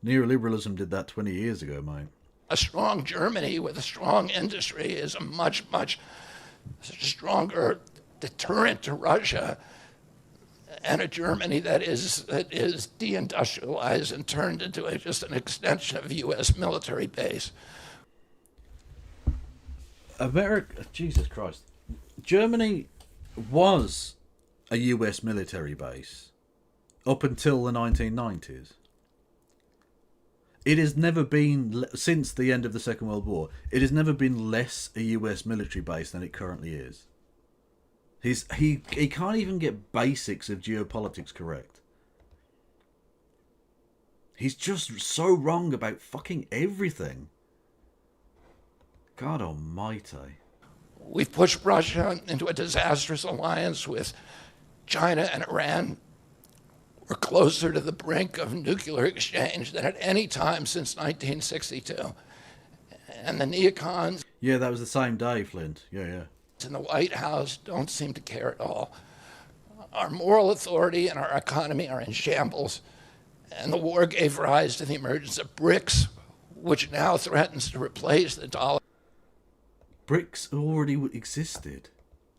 Neoliberalism did that 20 years ago, mate. A strong Germany with a strong industry is a much, much stronger deterrent to Russia, and a Germany that is deindustrialized and turned into just an extension of a U.S. military base. America, Jesus Christ. Germany was a US military base up until the 1990s. It has never been, since the end of the Second World War, it has never been less a US military base than it currently is. He can't even get basics of geopolitics correct. He's just so wrong about fucking everything. God almighty. We've pushed Russia into a disastrous alliance with China and Iran. We're closer to the brink of nuclear exchange than at any time since 1962. And the neocons... Yeah, that was the same day, Flint. Yeah. ...in the White House don't seem to care at all. Our moral authority and our economy are in shambles. And the war gave rise to the emergence of BRICS, which now threatens to replace the dollar. BRICS already existed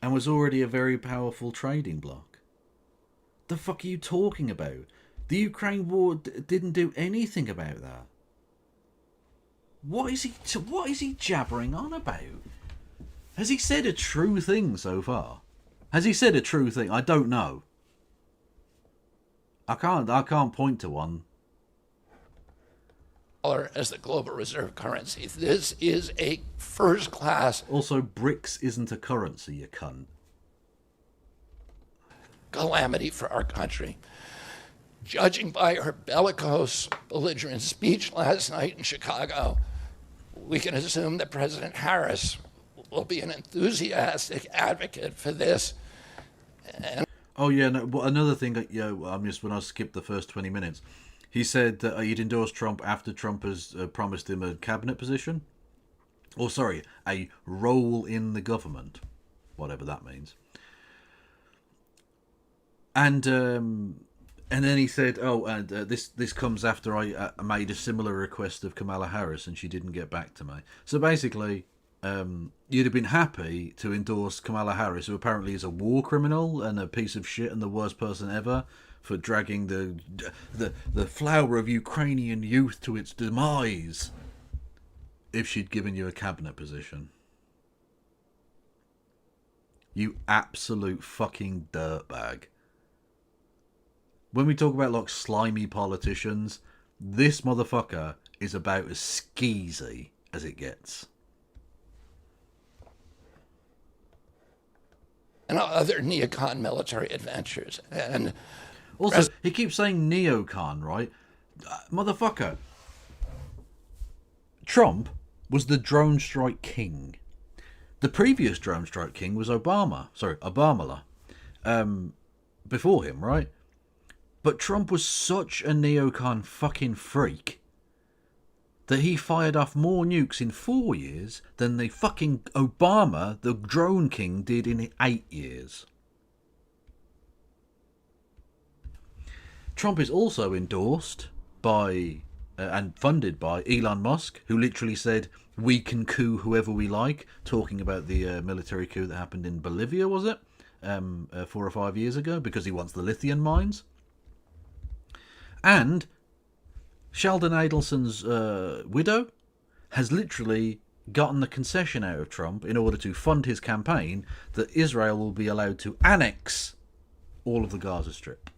and was already a very powerful trading bloc. The fuck are you talking about? The Ukraine war didn't do anything about that. What is he jabbering on about? Has he said a true thing so far? Has he said a true thing? I don't know. I can't point to one. As the global reserve currency. This is a first class. Also, BRICS isn't a currency, you cunt. Calamity for our country. Judging by her bellicose, belligerent speech last night in Chicago, we can assume that President Harris will be an enthusiastic advocate for this. And oh yeah, no, but another thing, I'm just when I skipped the first 20 minutes. He said that he'd endorse Trump after Trump has promised him a cabinet position. Or, sorry, a role in the government. Whatever that means. And then he said, this comes after I made a similar request of Kamala Harris and she didn't get back to me. So basically, you'd have been happy to endorse Kamala Harris, who apparently is a war criminal and a piece of shit and the worst person ever, for dragging the flower of Ukrainian youth to its demise, if she'd given you a cabinet position. You absolute fucking dirtbag. When we talk about like slimy politicians, this motherfucker is about as skeezy as it gets. And other neocon military adventures. And also, he keeps saying neocon, right? Motherfucker. Trump was the drone strike king. The previous drone strike king was Obama. Sorry, Obama. Before him, right? But Trump was such a neocon fucking freak that he fired off more nukes in 4 years than the fucking Obama, the drone king, did in 8 years. Trump is also endorsed by and funded by Elon Musk, who literally said, we can coup whoever we like, talking about the military coup that happened in Bolivia, was it? 4 or 5 years ago, because he wants the lithium mines. And Sheldon Adelson's widow has literally gotten the concession out of Trump in order to fund his campaign that Israel will be allowed to annex all of the Gaza Strip.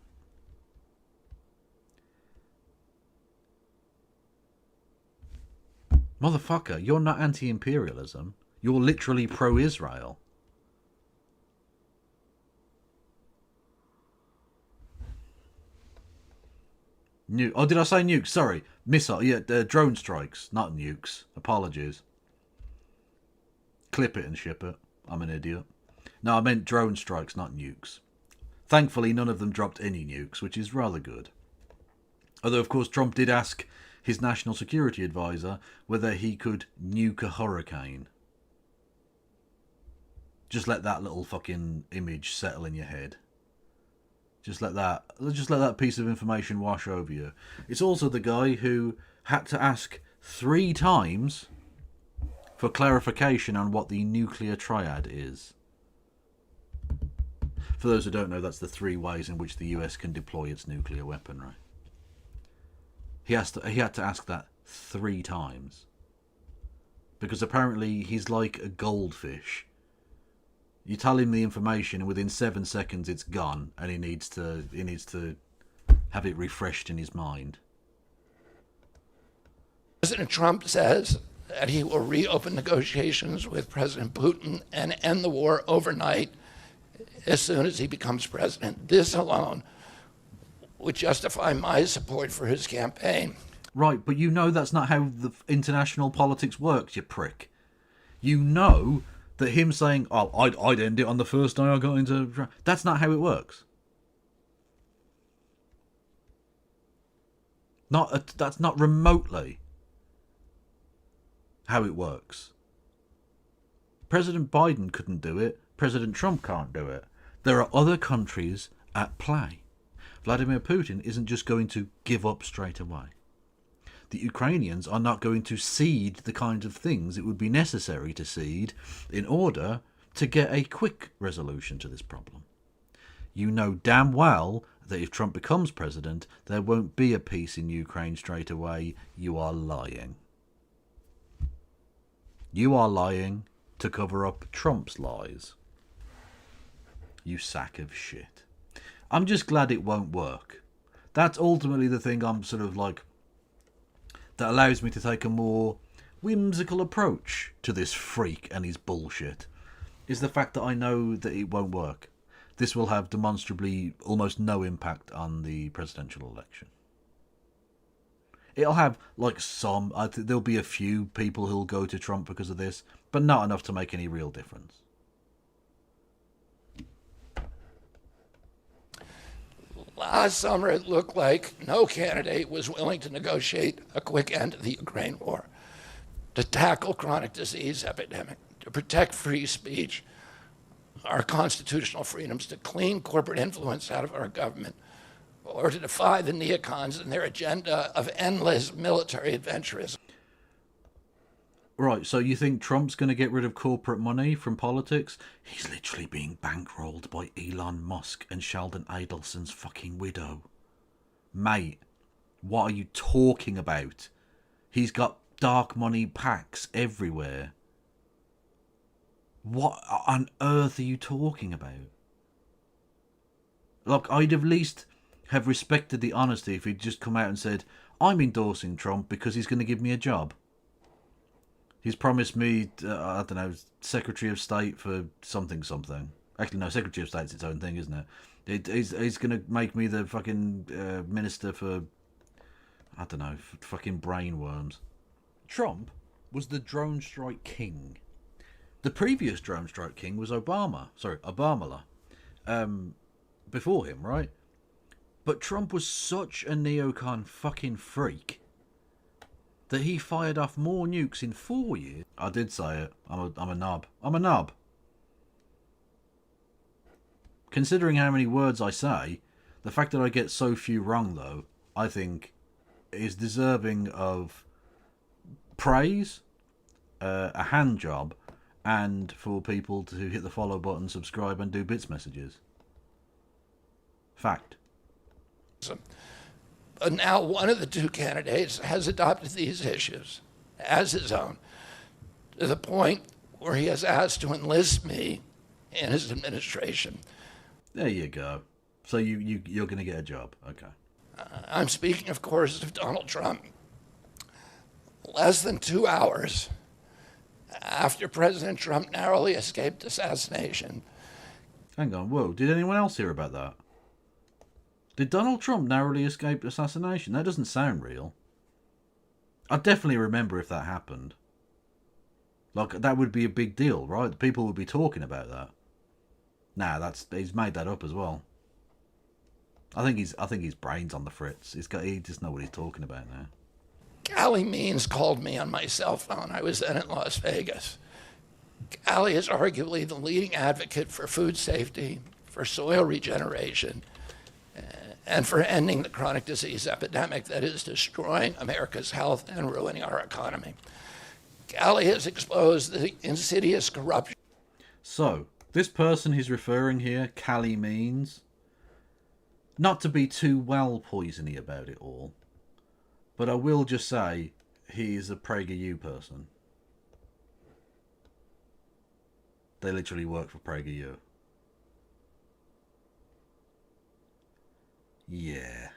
Motherfucker, you're not anti-imperialism. You're literally pro-Israel. Oh, did I say nukes? Sorry. Missile. Yeah, drone strikes, not nukes. Apologies. Clip it and ship it. I'm an idiot. No, I meant drone strikes, not nukes. Thankfully, none of them dropped any nukes, which is rather good. Although, of course, Trump did ask his national security advisor whether he could nuke a hurricane. Just let that little fucking image settle in your head. Just let that piece of information wash over you. It's also the guy who had to ask 3 times for clarification on what the nuclear triad is. For those who don't know, that's the 3 ways in which the US can deploy its nuclear weaponry. He had to ask that 3 times. Because apparently he's like a goldfish. You tell him the information and within 7 seconds it's gone, and he needs to have it refreshed in his mind. President Trump says that he will reopen negotiations with President Putin and end the war overnight as soon as he becomes president. This alone would justify my support for his campaign. Right, but you know that's not how the international politics works, you prick. You know that him saying, oh, I'd end it on the first day I got into... That's not how it works. That's not remotely how it works. President Biden couldn't do it. President Trump can't do it. There are other countries at play. Vladimir Putin isn't just going to give up straight away. The Ukrainians are not going to cede the kind of things it would be necessary to cede in order to get a quick resolution to this problem. You know damn well that if Trump becomes president, there won't be a peace in Ukraine straight away. You are lying. You are lying to cover up Trump's lies. You sack of shit. I'm just glad it won't work. That's ultimately the thing I'm sort of like... that allows me to take a more whimsical approach to this freak and his bullshit, is the fact that I know that it won't work. This will have demonstrably almost no impact on the presidential election. It'll have, like, some... there'll be a few people who'll go to Trump because of this, but not enough to make any real difference. Last summer, it looked like no candidate was willing to negotiate a quick end to the Ukraine war, to tackle chronic disease epidemic, to protect free speech, our constitutional freedoms, to clean corporate influence out of our government, or to defy the neocons and their agenda of endless military adventurism. Right, so you think Trump's going to get rid of corporate money from politics? He's literally being bankrolled by Elon Musk and Sheldon Adelson's fucking widow. Mate, what are you talking about? He's got dark money packs everywhere. What on earth are you talking about? Look, I'd at least have respected the honesty if he'd just come out and said, I'm endorsing Trump because he's going to give me a job. He's promised me, I don't know, Secretary of State for something. Actually, no, Secretary of State's its own thing, isn't it? He's going to make me the fucking minister for, I don't know, fucking brainworms. Trump was the drone strike king. The previous drone strike king was Obama. Sorry, Obama. Before him, right? But Trump was such a neocon fucking freak that he fired off more nukes in 4 years. I did say it. I'm a knob. I'm a knob. Considering how many words I say, the fact that I get so few wrong, though, I think is deserving of praise, a hand job, and for people to hit the follow button, subscribe, and do bits messages. Fact. But now one of the two candidates has adopted these issues as his own, to the point where he has asked to enlist me in his administration. There you go. So you're going to get a job. Okay. I'm speaking, of course, of Donald Trump. Less than 2 hours after President Trump narrowly escaped assassination. Hang on. Whoa. Did anyone else hear about that? Did Donald Trump narrowly escape assassination? That doesn't sound real. I definitely remember if that happened. Like, that would be a big deal, right? People would be talking about that. Nah, he's made that up as well. I think his brain's on the fritz. He just knows what he's talking about now. Callie Means called me on my cell phone. I was then in Las Vegas. Callie is arguably the leading advocate for food safety, for soil regeneration, and for ending the chronic disease epidemic that is destroying America's health and ruining our economy. Callie has exposed the insidious corruption. So, this person he's referring here, Callie Means, not to be too well poisony about it all, but I will just say he is a PragerU person. They literally work for PragerU. Yeah.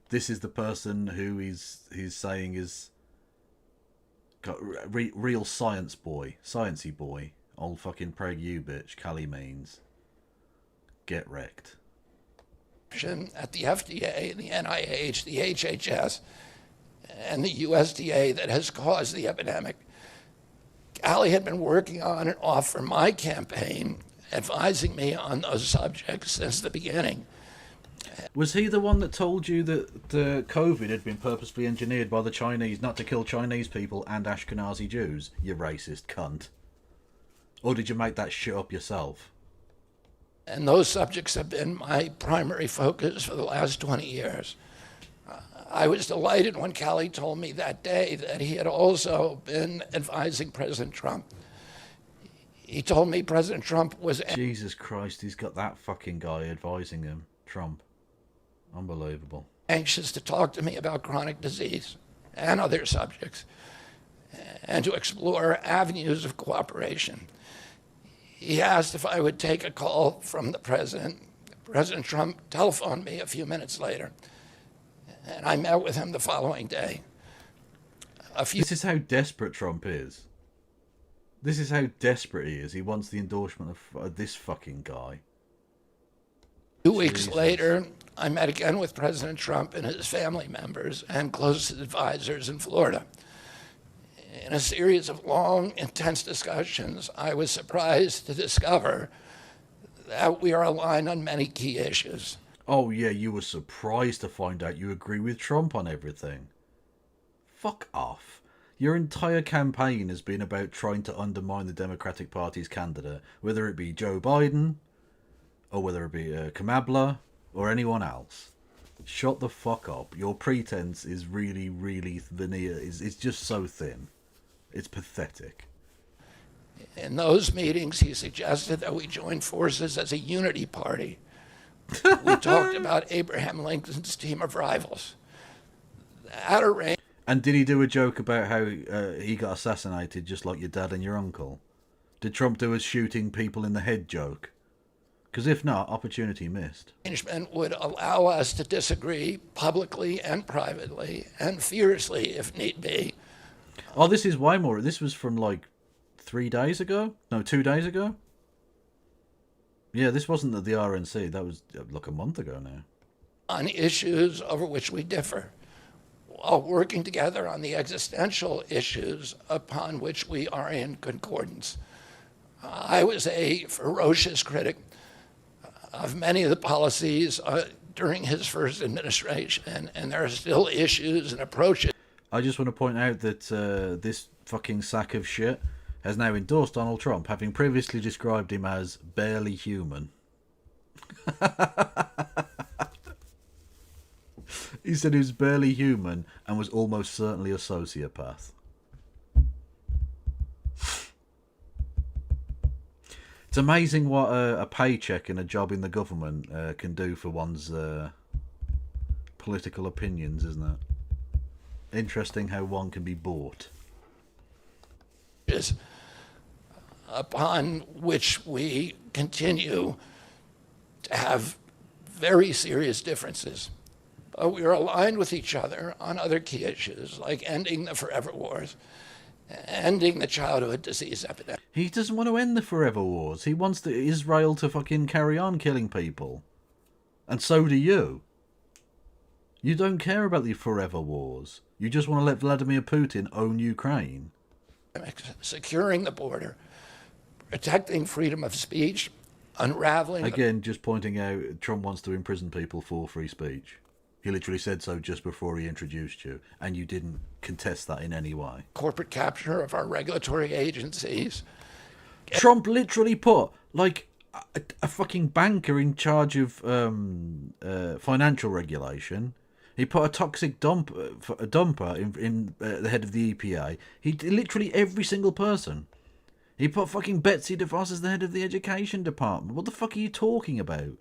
This is the person who he's saying is got real sciencey boy, old fucking PragerU bitch, Callie Means. Get wrecked. At the FDA, the NIH, the HHS, and the USDA that has caused the epidemic. Callie had been working on and off for my campaign, advising me on those subjects since the beginning. Was he the one that told you that the COVID had been purposefully engineered by the Chinese not to kill Chinese people and Ashkenazi Jews, you racist cunt? Or did you make that shit up yourself? And those subjects have been my primary focus for the last 20 years. I was delighted when Callie told me that day that he had also been advising President Trump. He told me President Trump was... Jesus Christ, he's got that fucking guy advising him. Trump. Unbelievable. ...anxious to talk to me about chronic disease and other subjects, and to explore avenues of cooperation. He asked if I would take a call from the president. President Trump telephoned me a few minutes later, and I met with him the following day. This is how desperate Trump is. This is how desperate he is. He wants the endorsement of this fucking guy. 2 weeks later, I met again with President Trump and his family members and closest advisors in Florida. In a series of long, intense discussions, I was surprised to discover that we are aligned on many key issues. Oh yeah, you were surprised to find out you agree with Trump on everything. Fuck off. Your entire campaign has been about trying to undermine the Democratic Party's candidate, whether it be Joe Biden, or whether it be Kamala, or anyone else. Shut the fuck up. Your pretense is really, really veneer. It's just so thin. It's pathetic. In those meetings, he suggested that we join forces as a unity party. We talked about Abraham Lincoln's team of rivals. That arrangement... And did he do a joke about how he got assassinated just like your dad and your uncle? Did Trump do a shooting people in the head joke? Because if not, opportunity missed. ...arrangement would allow us to disagree publicly and privately, and fiercely if need be. Oh, this is way more. This was from like 3 days ago? No, 2 days ago? Yeah, this wasn't at the RNC. That was like a month ago now. On issues over which we differ, while working together on the existential issues upon which we are in concordance. I was a ferocious critic of many of the policies during his first administration, and there are still issues and approaches. I just want to point out that this fucking sack of shit has now endorsed Donald Trump, having previously described him as barely human. He said he was barely human and was almost certainly a sociopath. It's amazing what a paycheck and a job in the government can do for one's political opinions, isn't it? Interesting how one can be bought. Upon which we continue to have very serious differences. But we are aligned with each other on other key issues, like ending the forever wars, ending the childhood disease epidemic. He doesn't want to end the forever wars. He wants Israel to fucking carry on killing people. And so do you. You don't care about the forever wars. You just want to let Vladimir Putin own Ukraine. Securing the border, protecting freedom of speech, unraveling... Again, just pointing out, Trump wants to imprison people for free speech. He literally said so just before he introduced you, and you didn't contest that in any way. Corporate capture of our regulatory agencies. Trump literally put, like, a fucking banker in charge of financial regulation. He put a toxic dumper in the head of the EPA. He literally every single person. He put fucking Betsy DeVos as the head of the education department. What the fuck are you talking about?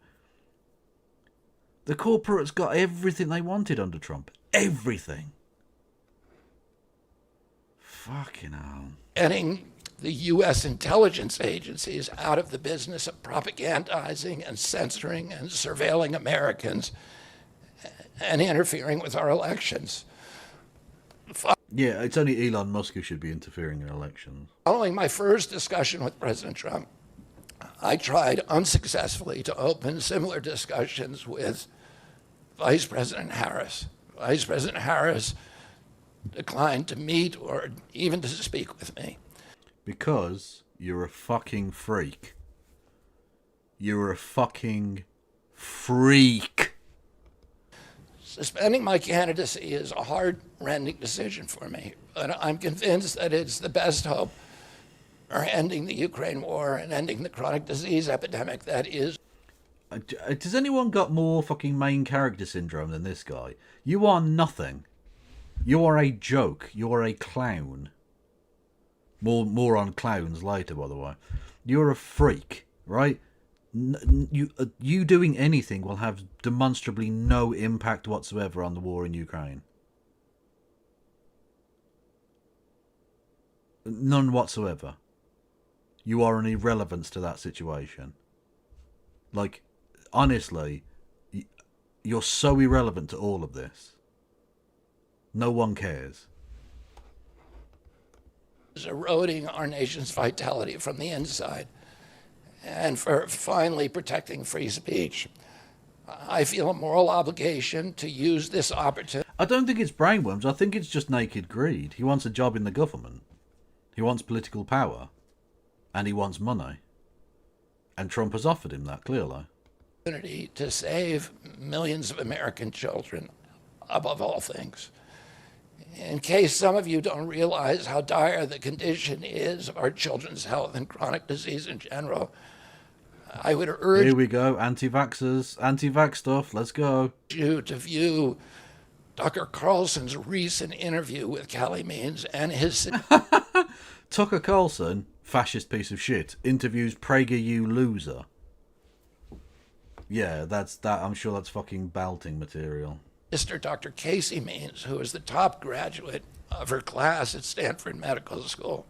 The corporates got everything they wanted under Trump. Everything. Fucking hell. Getting the U.S. intelligence agencies out of the business of propagandizing and censoring and surveilling Americans and interfering with our elections. Yeah, it's only Elon Musk who should be interfering in elections. Following my first discussion with President Trump, I tried unsuccessfully to open similar discussions with Vice President Harris. Vice President Harris declined to meet or even to speak with me. Because you're a fucking freak. You're a fucking freak. Suspending my candidacy is a heart-rending decision for me, but I'm convinced that it's the best hope for ending the Ukraine war and ending the chronic disease epidemic that is. Has anyone got more fucking main character syndrome than this guy? You are nothing. You are a joke. You are a clown. More on clowns later, by the way. You're a freak, right? You doing anything will have demonstrably no impact whatsoever on the war in Ukraine. None whatsoever. You are an irrelevance to that situation. Like, honestly, you're so irrelevant to all of this. No one cares. Is eroding our nation's vitality from the inside, and for finally protecting free speech. I feel a moral obligation to use this opportunity. I don't think it's brainworms. I think it's just naked greed. He wants a job in the government. He wants political power. And he wants money. And Trump has offered him that, clearly. To save millions of American children, above all things. In case some of you don't realize how dire the condition is of our children's health and chronic disease in general, I would urge... Here we go, anti-vaxxers, anti-vax stuff, let's go. ...you to view Dr. Carlson's recent interview with Callie Means and his... Tucker Carlson, fascist piece of shit, interviews PragerU loser. Yeah, I'm sure that's fucking belting material. Mr. Dr. Casey Means, who is the top graduate of her class at Stanford Medical School.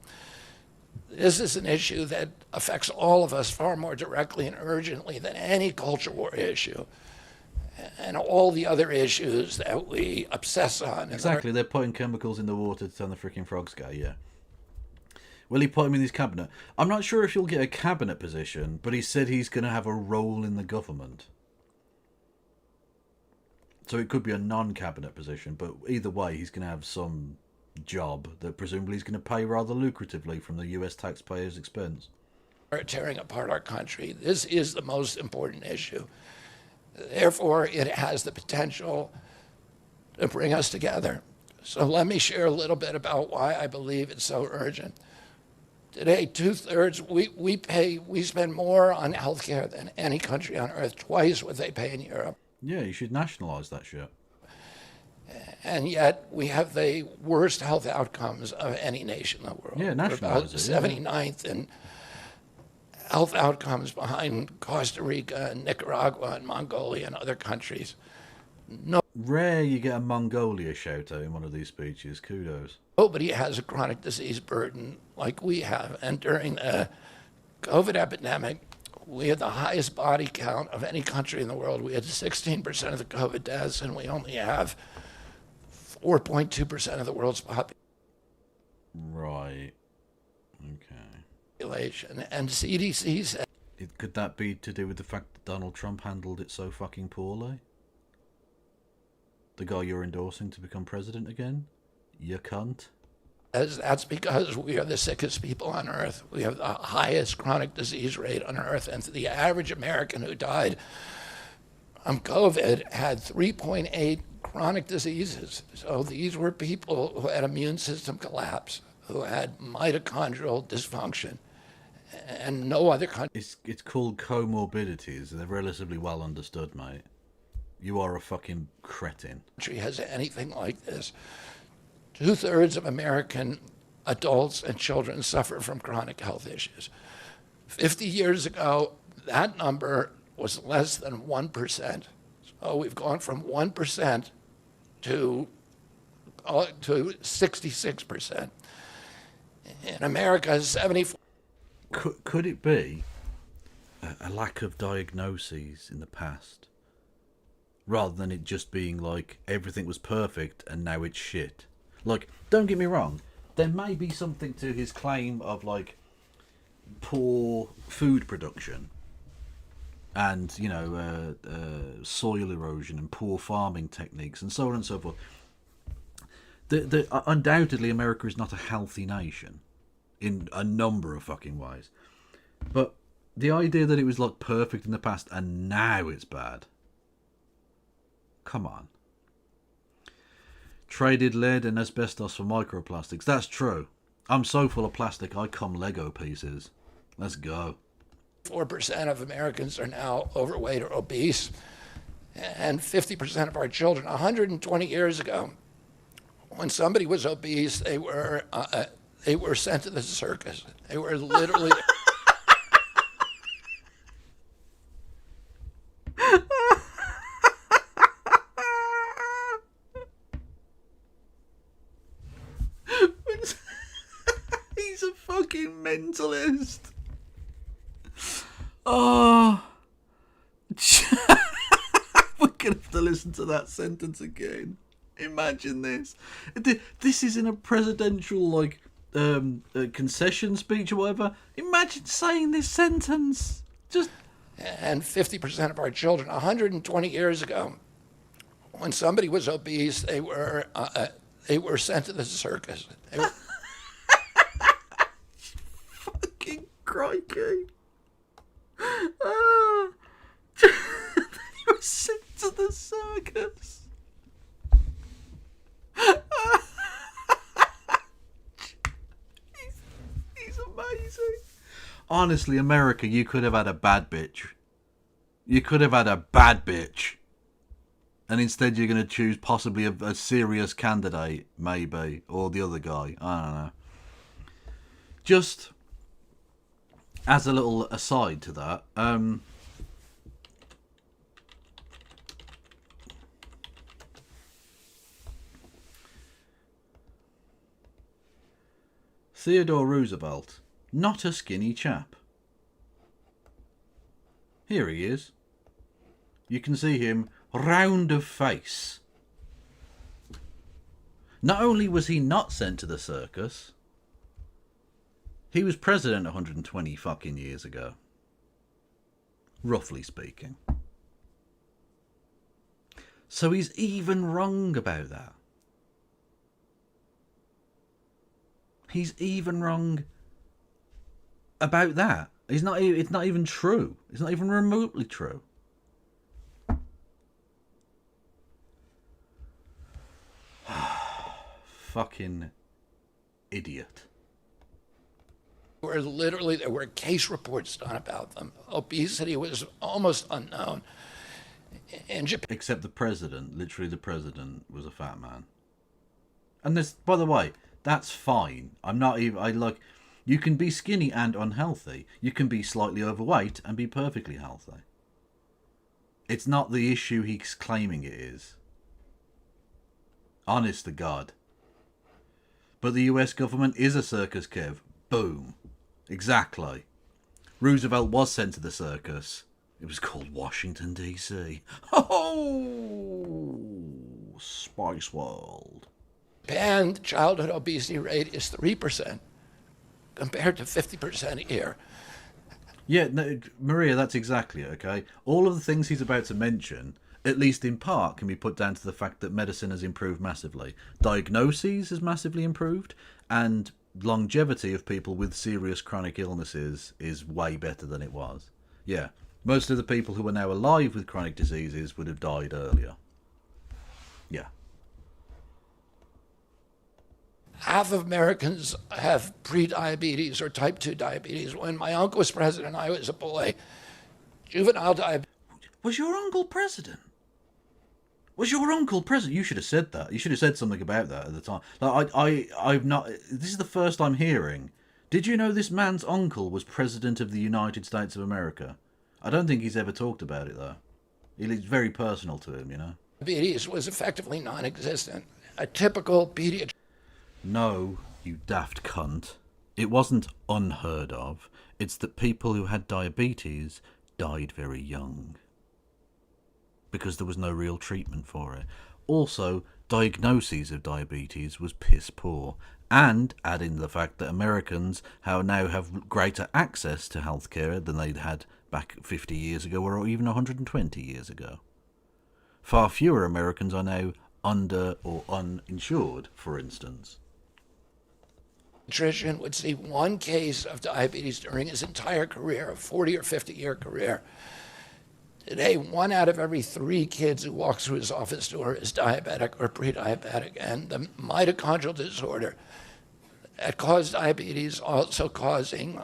This is an issue that affects all of us far more directly and urgently than any culture war issue and all the other issues that we obsess on. Exactly, they're putting chemicals in the water to turn the freaking frogs gay, yeah. Will he put him in his cabinet? I'm not sure if he'll get a cabinet position, but he said he's going to have a role in the government. So it could be a non-cabinet position, but either way, he's going to have some job that presumably he's going to pay rather lucratively from the US taxpayers' expense. Tearing apart our country. This is the most important issue. Therefore, it has the potential to bring us together, So let me share a little bit about why I believe it's so urgent. Today, 2/3, we spend more on healthcare than any country on earth, twice what they pay in Europe. Yeah, you should nationalise that shit. And yet we have the worst health outcomes of any nation in the world. Yeah, We're nationalise about it. 79th in health outcomes behind Costa Rica, Nicaragua, and Mongolia and other countries. Rare you get a Mongolia shout out in one of these speeches. Kudos. Nobody has a chronic disease burden like we have. And during the COVID epidemic, we had the highest body count of any country in the world. We had 16% of the COVID deaths, and we only have 4.2% of the world's Right. Okay. population. And CDC said, Could that be to do with the fact that Donald Trump handled it so fucking poorly? The guy you're endorsing to become president again? You cunt. that's because we are the sickest people on earth. We have the highest chronic disease rate on earth. And the average American who died from COVID had 3.8 chronic diseases. So these were people who had immune system collapse, who had mitochondrial dysfunction, and no other country It's called comorbidities. They're relatively well understood, mate. You are a fucking cretin. has anything like this. 2/3 of American adults and children suffer from chronic health issues. 50 years ago, that number was less than 1%. So we've gone from 1% to 66%. In America, 74. Could it be a lack of diagnoses in the past? Rather than it just being like everything was perfect and now it's shit. Like, don't get me wrong, there may be something to his claim of like poor food production and, you know, soil erosion and poor farming techniques and so on and so forth. Undoubtedly, America is not a healthy nation in a number of fucking ways. But the idea that it was like perfect in the past and now it's bad. Come on. Traded lead and asbestos for microplastics. That's true. I'm so full of plastic, I come Lego pieces. Let's go. 4% of Americans are now overweight or obese, and 50% of our children. 120 years ago, when somebody was obese, they were sent to the circus. They were literally... He's a fucking mentalist. Oh. We're going to have to listen to that sentence again. Imagine this. This is in a presidential, like, concession speech or whatever. Imagine saying this sentence. Just... And 50% of our children, 120 years ago, when somebody was obese, they were sent to the circus. Fucking crikey. They were sent to the circus. He's amazing. Honestly, America, you could have had a bad bitch. You could have had a bad bitch. And instead you're going to choose possibly a serious candidate, maybe. Or the other guy. I don't know. Just as a little aside to that, Theodore Roosevelt, not a skinny chap. Here he is. You can see him round of face. Not only was he not sent to the circus, he was president 120 fucking years ago. Roughly speaking. So he's even wrong about that. He's even wrong about that. It's not even true. It's not even remotely true. fucking idiot. There were case reports done about them. Obesity was almost unknown. In Japan, Except the president, literally the president, was a fat man. And this, by the way, that's fine. I'm not even, you can be skinny and unhealthy. You can be slightly overweight and be perfectly healthy. It's not the issue he's claiming it is. Honest to God. But the US government is a circus, Kev. Boom. Exactly. Roosevelt was sent to the circus. It was called Washington, D.C. Oh, Spice World. Japan, the childhood obesity rate is 3% compared to 50% here. Yeah, no, Maria, that's exactly it, okay? All of the things he's about to mention, at least in part, can be put down to the fact that medicine has improved massively. Diagnoses has massively improved, and longevity of people with serious chronic illnesses is way better than it was. Yeah, most of the people who are now alive with chronic diseases would have died earlier. Yeah. Half of Americans have prediabetes or type 2 diabetes. When my uncle was president, I was a boy. Juvenile diabetes. Was your uncle president? Was your uncle president? You should have said that. You should have said something about that at the time. I've not. This is the first I'm hearing. Did you know this man's uncle was president of the United States of America? I don't think he's ever talked about it though. It's very personal to him, you know. Diabetes was effectively non-existent. A typical pediatrician. No, you daft cunt. It wasn't unheard of. It's that people who had diabetes died very young. Because there was no real treatment for it. Also, diagnoses of diabetes was piss poor. And add in the fact that Americans now have greater access to healthcare than they'd had back 50 years ago or even 120 years ago. Far fewer Americans are now under or uninsured, for instance. Pediatrician would see one case of diabetes during his entire career, a 40 or 50-year career. Today, 1 out of every 3 kids who walks through his office door is diabetic or pre-diabetic, and the mitochondrial disorder that caused diabetes also causing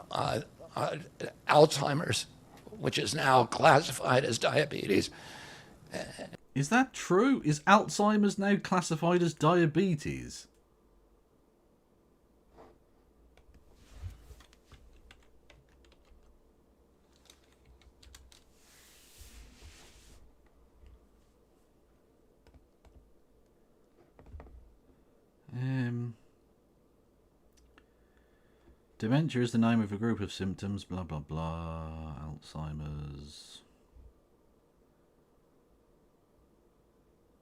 Alzheimer's, which is now classified as diabetes. Is that true? Is Alzheimer's now classified as diabetes? Dementia is the name of a group of symptoms, blah blah blah, Alzheimer's.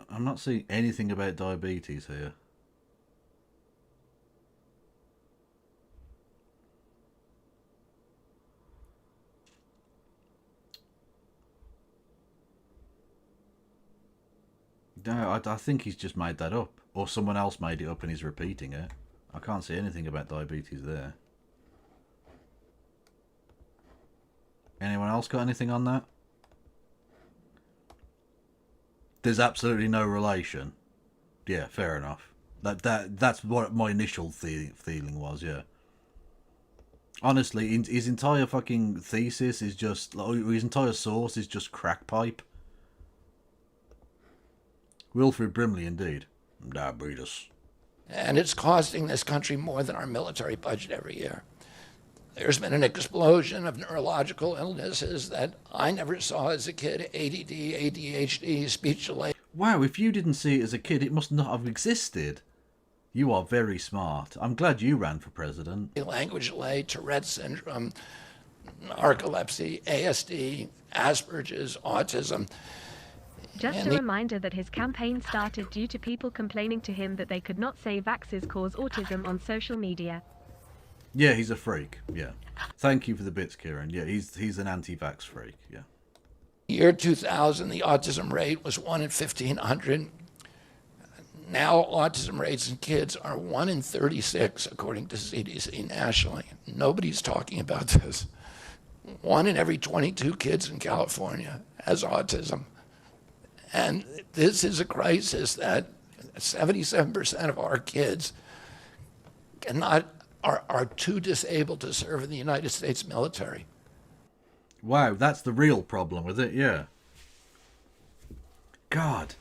I'm not seeing anything about diabetes here. No, I think he's just made that up. Or someone else made it up and he's repeating it. I can't see anything about diabetes there. Anyone else got anything on that? There's absolutely no relation. Yeah, fair enough. That's what my initial feeling was, yeah. Honestly, his entire fucking thesis is just... his entire source is just crack pipe. Wilfred Brimley, indeed. Diabetes. And it's costing this country more than our military budget every year. There's been an explosion of neurological illnesses that I never saw as a kid. ADD, ADHD, speech delay. Wow, if you didn't see it as a kid, it must not have existed. You are very smart. I'm glad you ran for president. Language delay, Tourette's syndrome, narcolepsy, ASD, Asperger's, autism. Just a reminder that his campaign started due to people complaining to him that they could not say vaxxers cause autism on social media. Yeah, he's a freak. Yeah. Thank you for the bits, Kieran. Yeah, he's an anti-vax freak. Yeah. Year 2000, the autism rate was 1 in 1,500. Now, autism rates in kids are 1 in 36, according to CDC nationally. Nobody's talking about this. 1 in every 22 kids in California has autism. And this is a crisis that 77% of our kids are too disabled to serve in the United States military. Wow, that's the real problem with it, yeah. God,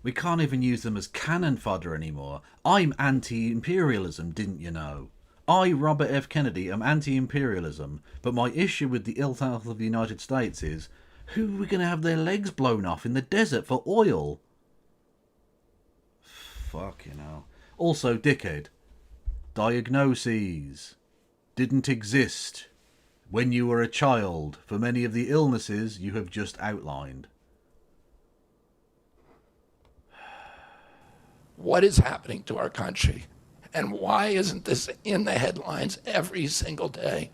we can't even use them as cannon fodder anymore. I'm anti-imperialism, didn't you know? I, Robert F. Kennedy, am anti-imperialism, but my issue with the ill health of the United States is, who are we going to have their legs blown off in the desert for oil? Fucking hell. Also, dickhead, diagnoses didn't exist when you were a child for many of the illnesses you have just outlined. What is happening to our country? And why isn't this in the headlines every single day?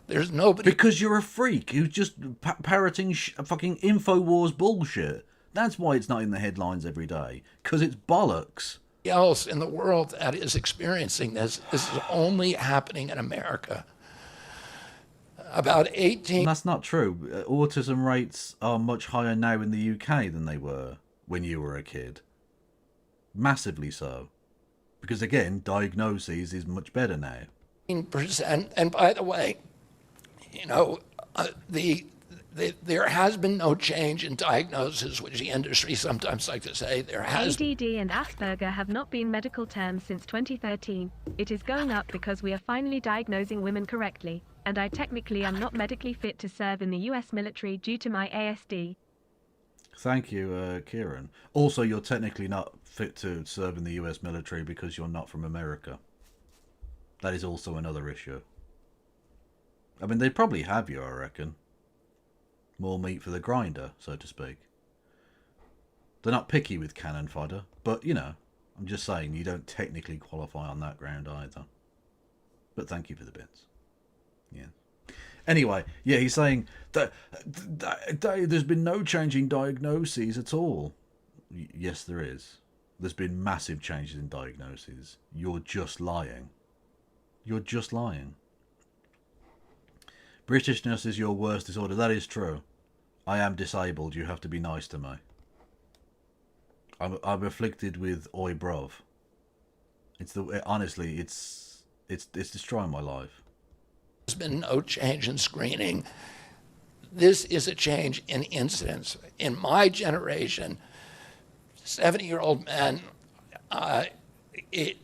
There's nobody... Because you're a freak who's just parroting fucking InfoWars bullshit. That's why it's not in the headlines every day. Because it's bollocks. else in the world that is experiencing this. This is only happening in America. About 18... That's not true. Autism rates are much higher now in the UK than they were when you were a kid. Massively so. Because again, diagnoses is much better now. 18%. And by the way, you know, there has been no change in diagnosis, which the industry sometimes like to say. There has. ADD and Asperger have not been medical terms since 2013. It is going up because we are finally diagnosing women correctly, and I technically am not medically fit to serve in the US military due to my ASD. Thank you, Kieran. Also, you're technically not fit to serve in the US military because you're not from America. That is also another issue. I mean, they probably have you, I reckon. More meat for the grinder, so to speak. They're not picky with cannon fodder, but, you know, I'm just saying you don't technically qualify on that ground either. But thank you for the bits. Yeah. Anyway, yeah, he's saying that there's been no change in diagnoses at all. Yes, there is. There's been massive changes in diagnoses. You're just lying. You're just lying. Britishness is your worst disorder. That is true. I am disabled. You have to be nice to me. I'm afflicted with oi brov. Honestly, it's destroying my life. There's been no change in screening. This is a change in incidence. In my generation, 70-year-old men, the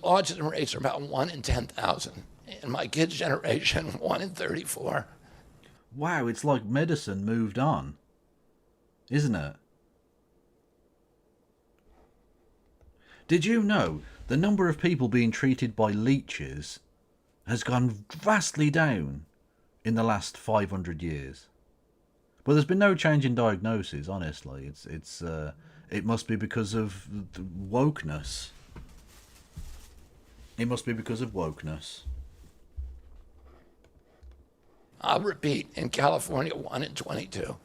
autism rates are about 1 in 10,000. In my kids' generation, 1 in 34. Wow, it's like medicine moved on, isn't it? Did you know the number of people being treated by leeches has gone vastly down in the last 500 years? But there's been no change in diagnosis, honestly. It must be because of wokeness. It must be because of wokeness. I'll repeat, in California, 1 in 22.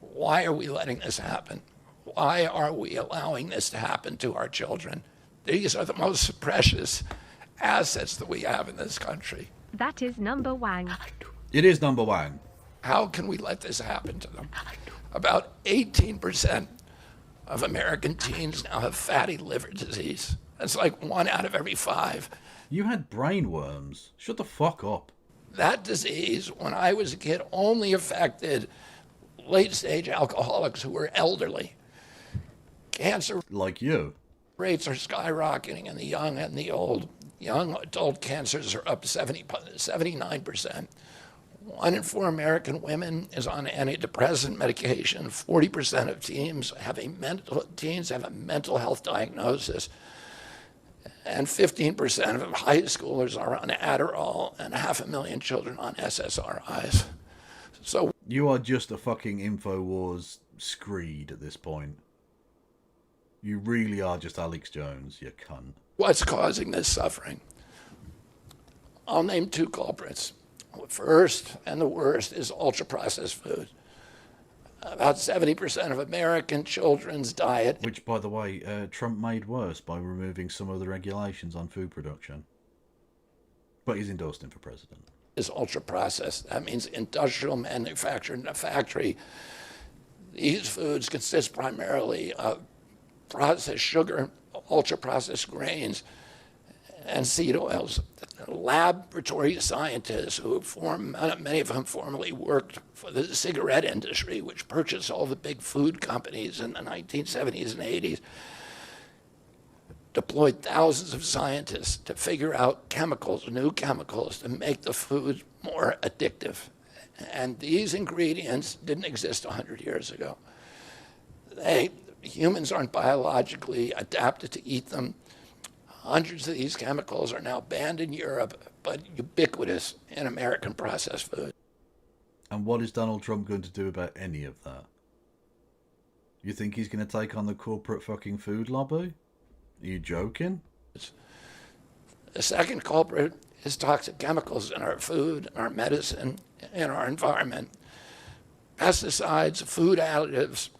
Why are we letting this happen? Why are we allowing this to happen to our children? These are the most precious assets that we have in this country. That is number one. It is number one. How can we let this happen to them? About 18% of American teens now have fatty liver disease. That's like 1 out of every 5. You had brainworms. Shut the fuck up. That disease, when I was a kid, only affected late-stage alcoholics who were elderly. Cancer like you. Rates are skyrocketing in the young and the old. Young adult cancers are up 79%. 1 in 4 American women is on antidepressant medication. 40% of teens have a mental health diagnosis. And 15% of high schoolers are on Adderall, and 500,000 children on SSRIs. So you are just a fucking InfoWars screed at this point. You really are just Alex Jones, you cunt. What's causing this suffering? I'll name 2 culprits. First, and the worst, is ultra-processed food. About 70% of American children's diet... Which, by the way, Trump made worse by removing some of the regulations on food production. But he's endorsed him for president. ...is ultra-processed. That means industrial manufactured in a factory. These foods consist primarily of processed sugar, ultra-processed grains, and seed oils. Laboratory scientists many of whom formerly worked for the cigarette industry, which purchased all the big food companies in the 1970s and 80s, deployed thousands of scientists to figure out chemicals, new chemicals, to make the food more addictive. And these ingredients didn't exist 100 years ago. Humans aren't biologically adapted to eat them. Hundreds of these chemicals are now banned in Europe, but ubiquitous in American processed food. And what is Donald Trump going to do about any of that? You think he's going to take on the corporate fucking food lobby? Are you joking? The second culprit is toxic chemicals in our food, our medicine, in our environment. Pesticides, food additives,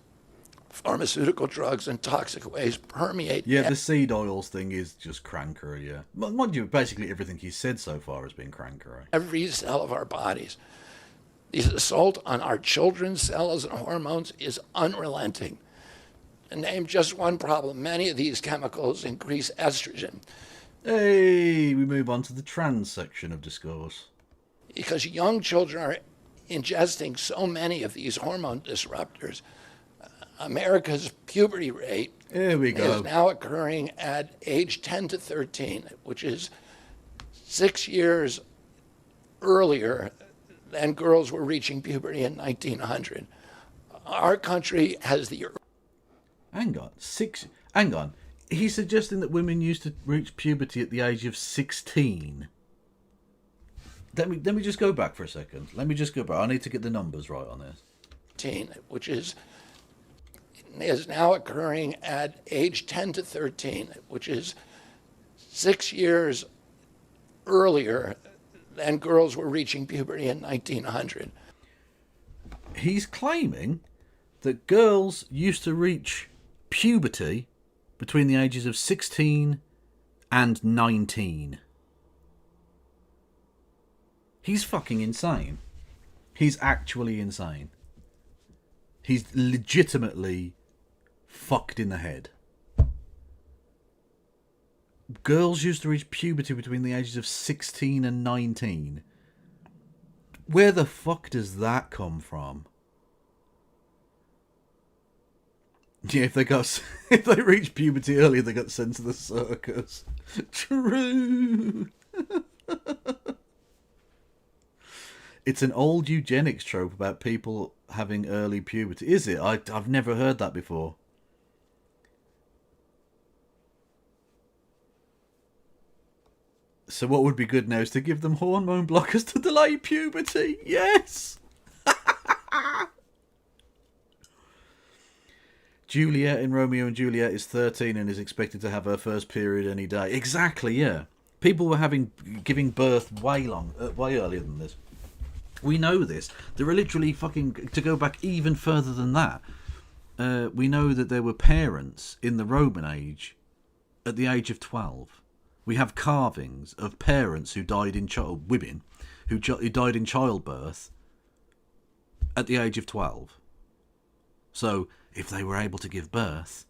pharmaceutical drugs, and toxic waste permeate. Yeah, the seed oils thing is just crankery, yeah. Mind you, basically everything he's said so far has been crankery. Every cell of our bodies. The assault on our children's cells and hormones is unrelenting. To name just one problem, many of these chemicals increase estrogen. Hey, we move on to the trans section of discourse. Because young children are ingesting so many of these hormone disruptors, America's puberty rate is now occurring at age 10 to 13, which is 6 years earlier than girls were reaching puberty in 1900. Our country has the... Hang on. He's suggesting that women used to reach puberty at the age of 16. Let me just go back for a second. I need to get the numbers right on this. Which is now occurring at age 10 to 13, which is 6 years earlier than girls were reaching puberty in 1900. He's claiming that girls used to reach puberty between the ages of 16 and 19. He's fucking insane. He's actually insane. He's legitimately fucked in the head. Girls used to reach puberty between the ages of 16 and 19. Where the fuck does that come from? Yeah, if they reach puberty early, they got sent to the circus. True. It's an old eugenics trope about people having early puberty. Is it? I've never heard that before. So what would be good now is to give them hormone blockers to delay puberty. Yes! Juliet in Romeo and Juliet is 13 and is expected to have her first period any day. Exactly, yeah. People were giving birth way earlier than this. We know this. There are literally to go back even further than that, we know that there were parents in the Roman age at the age of 12. We have carvings of parents who died in women who died in childbirth at the age of 12. So if they were able to give birth,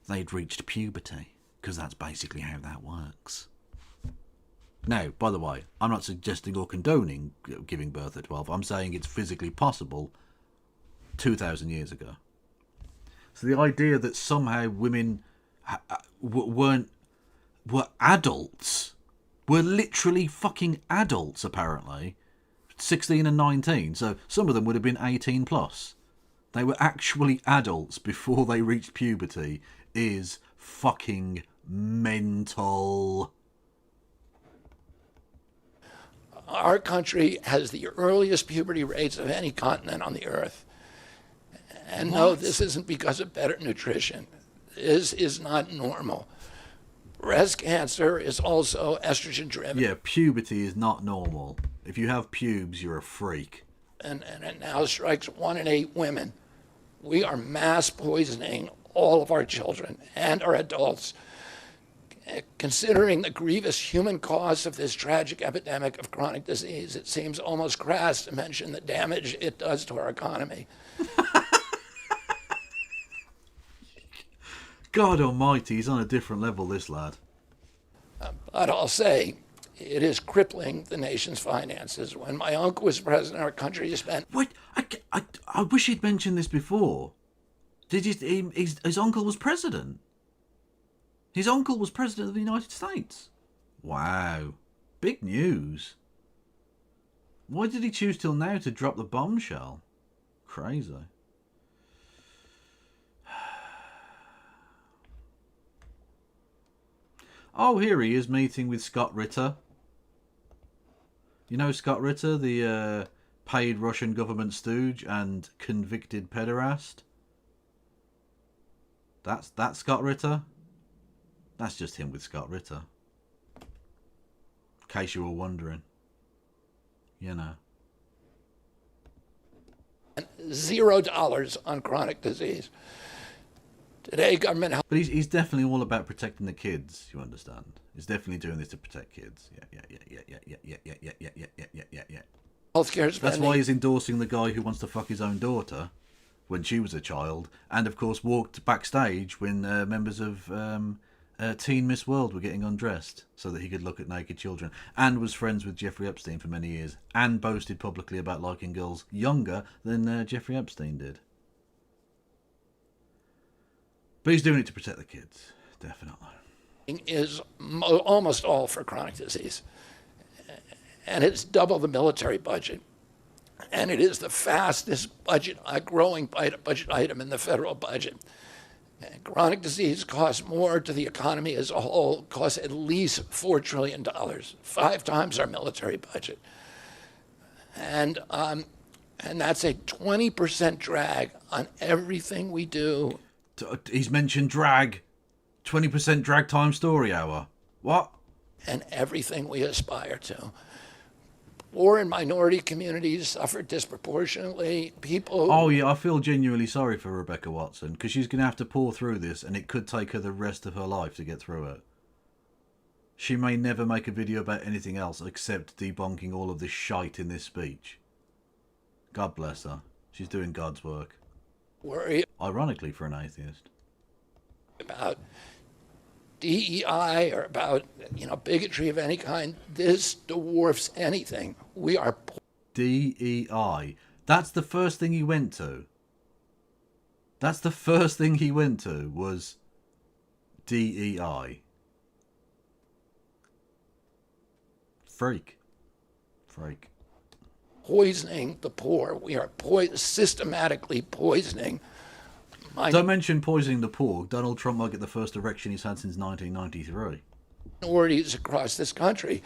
they'd reached puberty, because that's basically how that works. Now, by the way, I'm not suggesting or condoning giving birth at 12. I'm saying it's physically possible 2,000 years ago. So the idea that somehow women were adults, were literally fucking adults, apparently, 16 and 19. So some of them would have been 18 plus. They were actually adults before they reached puberty is fucking mental. Our country has the earliest puberty rates of any continent on the earth. And no, this isn't because of better nutrition. This is not normal. Breast cancer is also estrogen driven. Yeah, puberty is not normal. If you have pubes, you're a freak. And it now strikes 1 in 8 women. We are mass poisoning all of our children and our adults. Considering the grievous human cost of this tragic epidemic of chronic disease, it seems almost crass to mention the damage it does to our economy. God almighty, he's on a different level, this lad. But I'll say, it is crippling the nation's finances. When my uncle was president, our country spent... Wait, I wish he'd mentioned this before. His uncle was president? His uncle was president of the United States? Wow. Big news. Why did he choose till now to drop the bombshell? Crazy. Oh, here he is meeting with Scott Ritter. You know Scott Ritter, the paid Russian government stooge and convicted pederast? That's Scott Ritter? That's just him with Scott Ritter. In case you were wondering. You know. $0 on chronic disease. Today, government health... But he's definitely all about protecting the kids, you understand? He's definitely doing this to protect kids. Yeah. Healthcare spending... That's why he's endorsing the guy who wants to fuck his own daughter when she was a child, and of course walked backstage when members of Teen Miss World were getting undressed so that he could look at naked children, and was friends with Jeffrey Epstein for many years, and boasted publicly about liking girls younger than Jeffrey Epstein did. But he's doing it to protect the kids, definitely. Is almost all for chronic disease. And it's double the military budget. And it is the fastest growing budget item in the federal budget. And chronic disease costs more to the economy as a whole, costs at least $4 trillion, 5 times our military budget. And that's a 20% drag on everything we do. He's mentioned drag. 20% drag time story hour. What? And everything we aspire to. Poor and minority communities suffer disproportionately. People... Oh, yeah, I feel genuinely sorry for Rebecca Watson, because she's going to have to pour through this, and it could take her the rest of her life to get through it. She may never make a video about anything else except debunking all of this shite in this speech. God bless her. She's doing God's work. Worry ironically for an atheist about DEI or about bigotry of any kind. This dwarfs anything. We are DEI. That's the first thing he went to. That's the first thing he went to was DEI. Freak. Poisoning the poor. We are systematically poisoning. Don't mention poisoning the poor. Donald Trump might get the first erection he's had since 1993. Minorities across this country.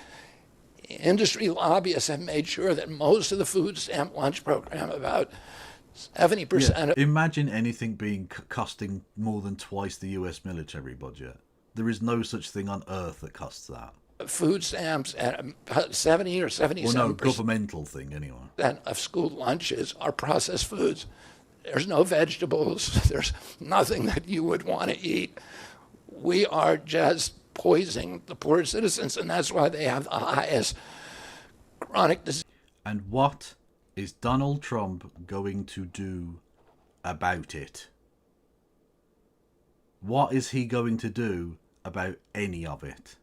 Industry lobbyists have made sure that most of the food stamp lunch program, about 70% of... Imagine anything being costing more than twice the US military budget. There is no such thing on earth that costs that. Food stamps at 70 or 77%. Well, no, governmental thing anyway. Of school lunches are processed foods. There's no vegetables. There's nothing that you would want to eat. We are just poisoning the poor citizens, and that's why they have the highest chronic disease. And what is Donald Trump going to do about it? What is he going to do about any of it?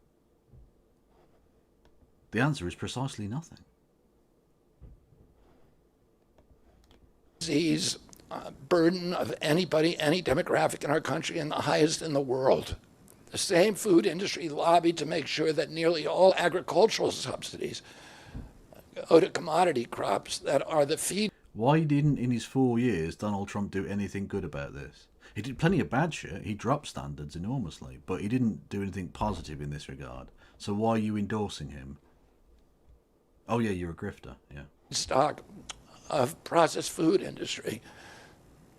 The answer is precisely nothing. Disease burden of anybody, any demographic in our country, and the highest in the world. The same food industry lobbied to make sure that nearly all agricultural subsidies go to commodity crops that are the feed. Why didn't, in his 4 years, Donald Trump do anything good about this? He did plenty of bad shit. He dropped standards enormously, but he didn't do anything positive in this regard. So why are you endorsing him? Oh yeah, you're a grifter, yeah. Stock of processed food industry.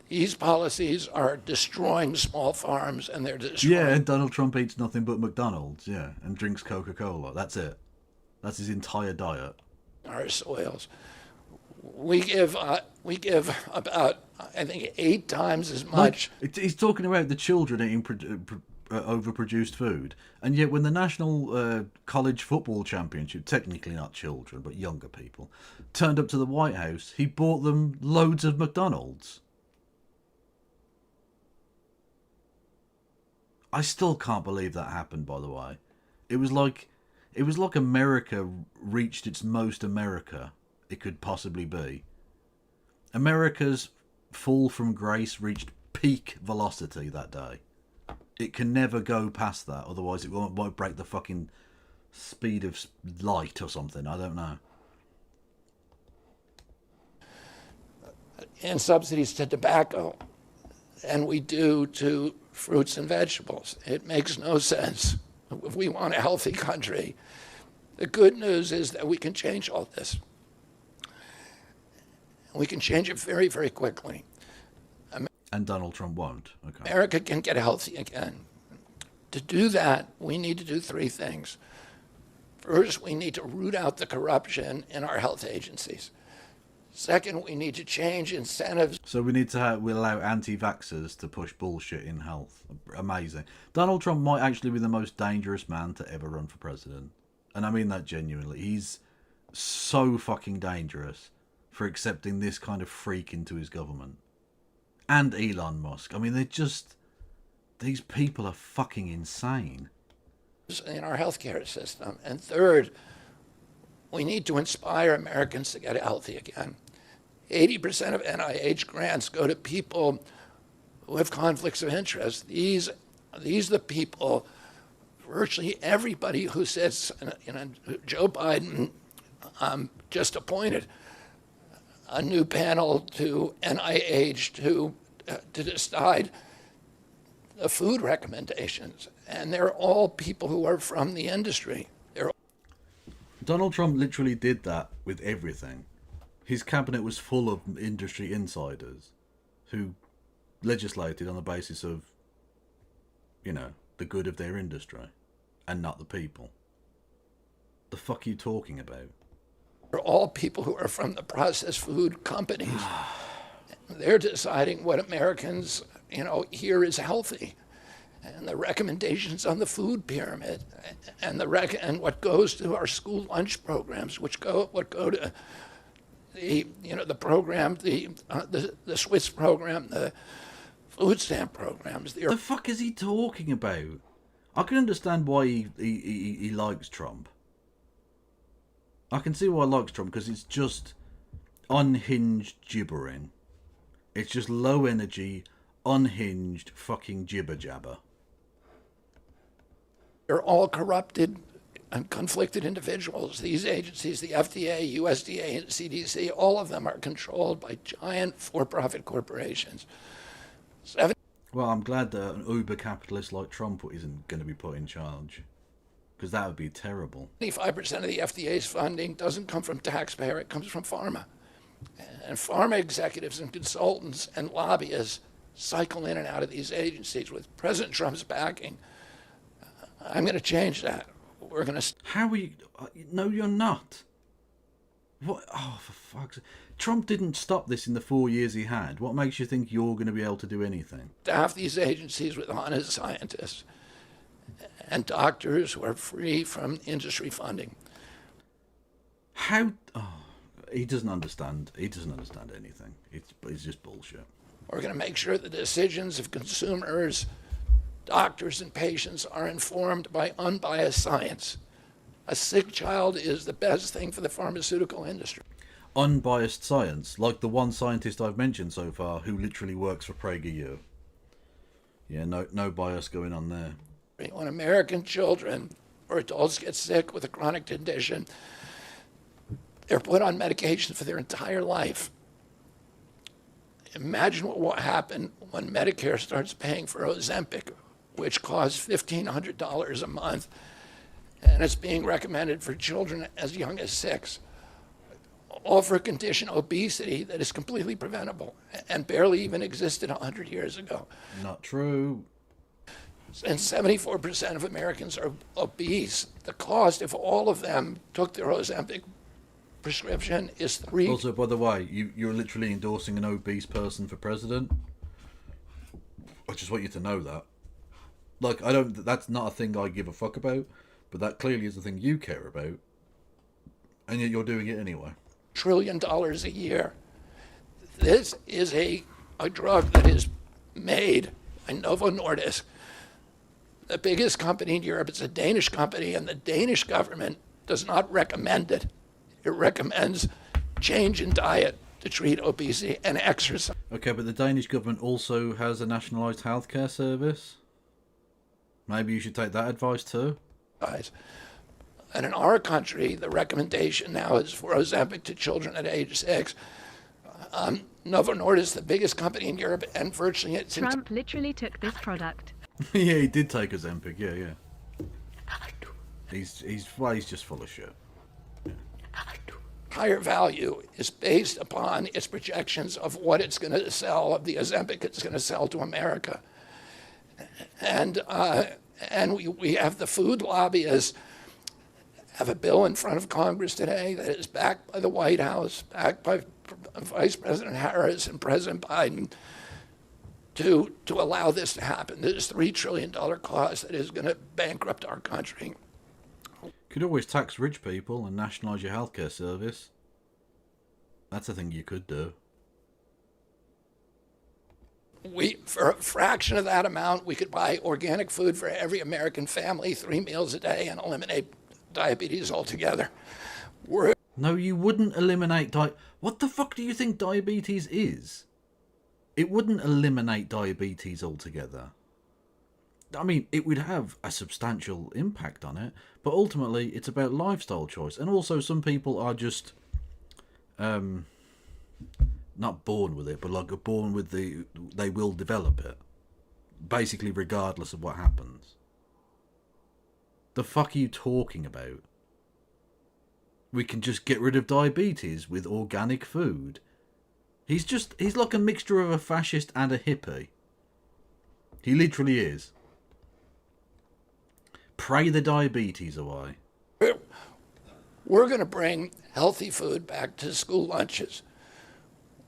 These policies are destroying small farms, and they're destroying... Yeah, and Donald Trump eats nothing but McDonald's, yeah, and drinks Coca-Cola. That's it. That's his entire diet. Our soils. We give about, I think, 8 times as much. He's talking about the children eating overproduced food, and yet when the National College Football Championship, technically not children, but younger people, turned up to the White House, he bought them loads of McDonald's. I still can't believe that happened, by the way. It was like America reached its most America it could possibly be. America's fall from grace reached peak velocity that day. It can never go past that, otherwise it might break the fucking speed of light or something. I don't know. In subsidies to tobacco than we do to fruits and vegetables. It makes no sense. If we want a healthy country, the good news is that we can change all this. We can change it very, very quickly. And Donald Trump won't. Okay. America can get healthy again. To do that, we need to do three things. First, we need to root out the corruption in our health agencies. Second, we need to change incentives. So we need to we'll allow anti-vaxxers to push bullshit in health. Amazing. Donald Trump might actually be the most dangerous man to ever run for president. And I mean that genuinely. He's so fucking dangerous for accepting this kind of freak into his government. And Elon Musk. I mean, these people are fucking insane. In our healthcare system. And third, we need to inspire Americans to get healthy again. 80% of NIH grants go to people who have conflicts of interest. These are the people, virtually everybody who sits, Joe Biden just appointed a new panel to NIH to decide the food recommendations. And they're all people who are from the industry. Donald Trump literally did that with everything. His cabinet was full of industry insiders who legislated on the basis of, the good of their industry and not the people. The fuck are you talking about? They're all people who are from the processed food companies. They're deciding what Americans, here is healthy. And the recommendations on the food pyramid, and what goes to our school lunch programs, what go to the program, the Swiss program, the food stamp programs. The fuck is he talking about? I can understand why he likes Trump. I can see why he likes Trump, because it's just unhinged gibbering. It's just low energy, unhinged fucking jibber jabber. They're all corrupted and conflicted individuals. These agencies, the FDA, USDA, and CDC, all of them are controlled by giant for-profit corporations. Well, I'm glad that an uber capitalist like Trump isn't going to be put in charge, because that would be terrible. 25% of the FDA's funding doesn't come from taxpayer, it comes from pharma. And pharma executives and consultants and lobbyists cycle in and out of these agencies with President Trump's backing. I'm going to change that. We're going to... How are you... No, you're not. What? Oh, for fuck's sake. Trump didn't stop this in the 4 years he had. What makes you think you're going to be able to do anything? Staff these agencies with honest scientists and doctors who are free from industry funding. How... Oh, he doesn't understand. He doesn't understand anything. It's just bullshit. We're going to make sure the decisions of consumers, doctors, and patients are informed by unbiased science. A sick child is the best thing for the pharmaceutical industry. Unbiased science, like the one scientist I've mentioned so far who literally works for PragerU. Yeah, no bias going on there. When American children or adults get sick with a chronic condition, they're put on medication for their entire life. Imagine what will happen when Medicare starts paying for Ozempic, which costs $1,500 a month, and it's being recommended for children as young as 6, all for a condition, obesity, that is completely preventable and barely even existed 100 years ago. Not true. And 74% of Americans are obese. The cost, if all of them took their Ozempic prescription, is $3. Also, by the way, you're literally endorsing an obese person for president. I just want you to know that. Like, that's not a thing I give a fuck about, but that clearly is a thing you care about. And yet you're doing it anyway. $1 trillion a year. This is a drug that is made by Novo Nordisk The biggest company in Europe is a Danish company, and the Danish government does not recommend it. It recommends change in diet to treat obesity and exercise. Okay, but the Danish government also has a nationalised healthcare service. Maybe you should take that advice too. And in our country, the recommendation now is for Ozempic to children at age 6. Novo Nordisk, the biggest company in Europe, and virtually it's... Trump literally took this product. Yeah, he did take Ozempic, yeah. He's just full of shit. Higher value is based upon its projections of what it's going to sell, of the Ozempic it's going to sell to America. And we have the food lobbyists have a bill in front of Congress today that is backed by the White House, backed by Vice President Harris and President Biden to allow this to happen. This $3 trillion cost that is going to bankrupt our country. Could always tax rich people and nationalise your healthcare service. That's a thing you could do. For a fraction of that amount, we could buy organic food for every American family, 3 meals a day, and eliminate diabetes altogether. No, you wouldn't eliminate What the fuck do you think diabetes is? It wouldn't eliminate diabetes altogether. I mean, it would have a substantial impact on it, but ultimately it's about lifestyle choice. And also some people are just not born with it, but like born with they will develop it. Basically regardless of what happens. The fuck are you talking about? We can just get rid of diabetes with organic food. He's like a mixture of a fascist and a hippie. He literally is. Pray the diabetes away. We're going to bring healthy food back to school lunches.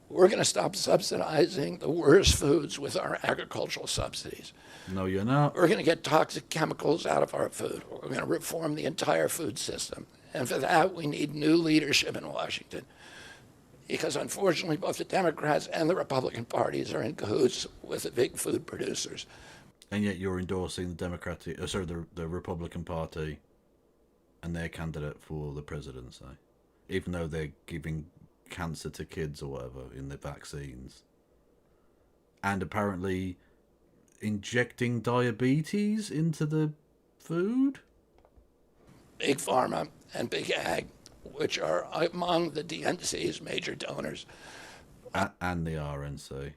We're going to stop subsidizing the worst foods with our agricultural subsidies. No, you're not. We're going to get toxic chemicals out of our food. We're going to reform the entire food system. And for that, we need new leadership in Washington. Because unfortunately, both the Democrats and the Republican parties are in cahoots with the big food producers. And yet you're endorsing the Republican Party and their candidate for the presidency, even though they're giving cancer to kids or whatever in the vaccines, and apparently injecting diabetes into the food. Big Pharma and Big Ag, which are among the DNC's major donors. And the RNC.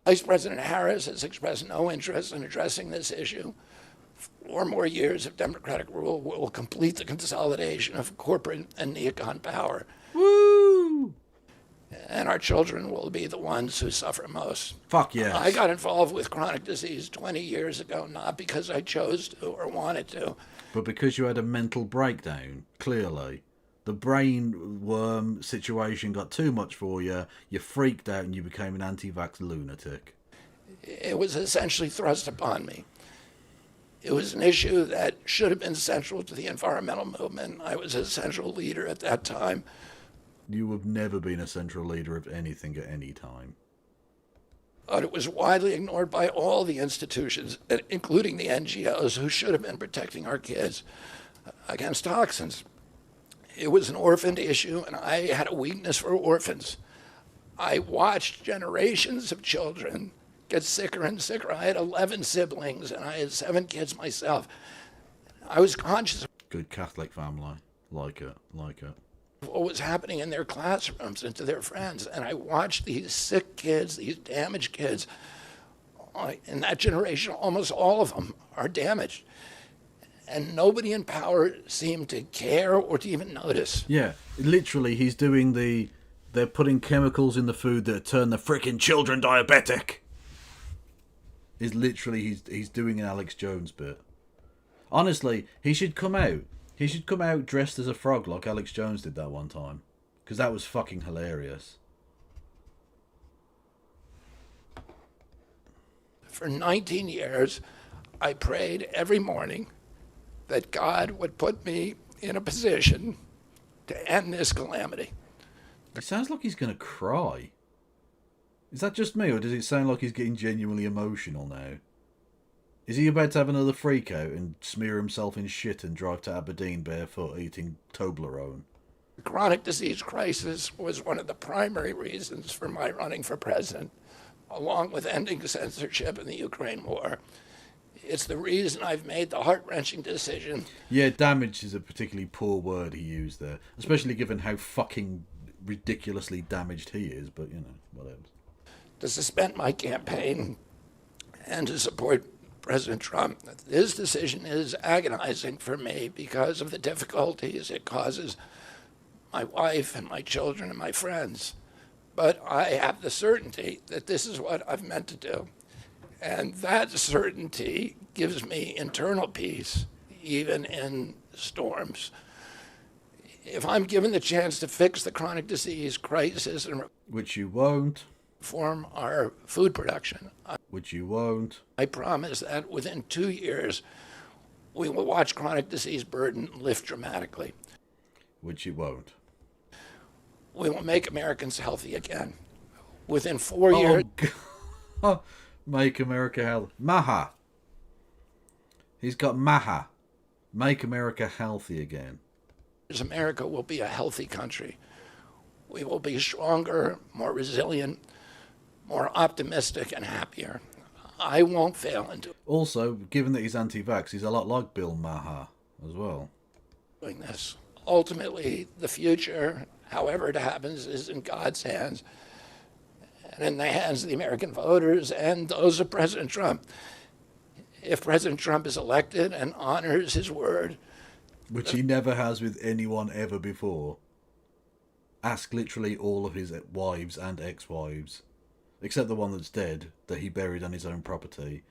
Vice President Harris has expressed no interest in addressing this issue. 4 more years of Democratic rule will complete the consolidation of corporate and neocon power. Woo! And our children will be the ones who suffer most. Fuck yes. I got involved with chronic disease 20 years ago, not because I chose to or wanted to. But because you had a mental breakdown, clearly. The brainworm situation got too much for you, you freaked out and you became an anti-vax lunatic. It was essentially thrust upon me. It was an issue that should have been central to the environmental movement. I was a central leader at that time. You have never been a central leader of anything at any time. But it was widely ignored by all the institutions, including the NGOs, who should have been protecting our kids against toxins. It was an orphaned issue, and I had a weakness for orphans. I watched generations of children get sicker and sicker. I had 11 siblings, and I had 7 kids myself. I was conscious Good Catholic family. Like it. of what was happening in their classrooms and to their friends. And I watched these sick kids, these damaged kids. In that generation, almost all of them are damaged. And nobody in power seemed to care or to even notice. Yeah, literally, he's doing they're putting chemicals in the food that turn the frickin' children diabetic. Is literally, he's doing an Alex Jones bit. Honestly, he should come out. He should come out dressed as a frog like Alex Jones did that one time. Because that was fucking hilarious. For 19 years, I prayed every morning that God would put me in a position to end this calamity. It sounds like he's going to cry. Is that just me, or does it sound like he's getting genuinely emotional now? Is he about to have another freak out and smear himself in shit and drive to Aberdeen barefoot eating Toblerone? The chronic disease crisis was one of the primary reasons for my running for president, along with ending censorship in the Ukraine war. It's the reason I've made the heart-wrenching decision. Yeah, damaged is a particularly poor word he used there, especially given how fucking ridiculously damaged he is, but, you know, whatever. To suspend my campaign and to support President Trump. This decision is agonizing for me because of the difficulties it causes my wife and my children and my friends. But I have the certainty that this is what I've meant to do. And that certainty gives me internal peace, even in storms. If I'm given the chance to fix the chronic disease crisis and Which you won't. reform our food production, Which you won't. I promise that within 2 years, we will watch chronic disease burden lift dramatically. Which you won't. We will make Americans healthy again. Within 4 years, God. Make America healthy. Maha. He's got Maha. Make America healthy again. America will be a healthy country. We will be stronger, more resilient, more optimistic, and happier. I won't fail in Also, given that he's anti-vax, he's a lot like Bill Maha as well. doing this. Ultimately, the future, however it happens, is in God's hands and in the hands of the American voters and those of President Trump. If President Trump is elected and honors his word, Which he never has with anyone ever before. Ask literally all of his wives and ex-wives, except the one that's dead, that he buried on his own property,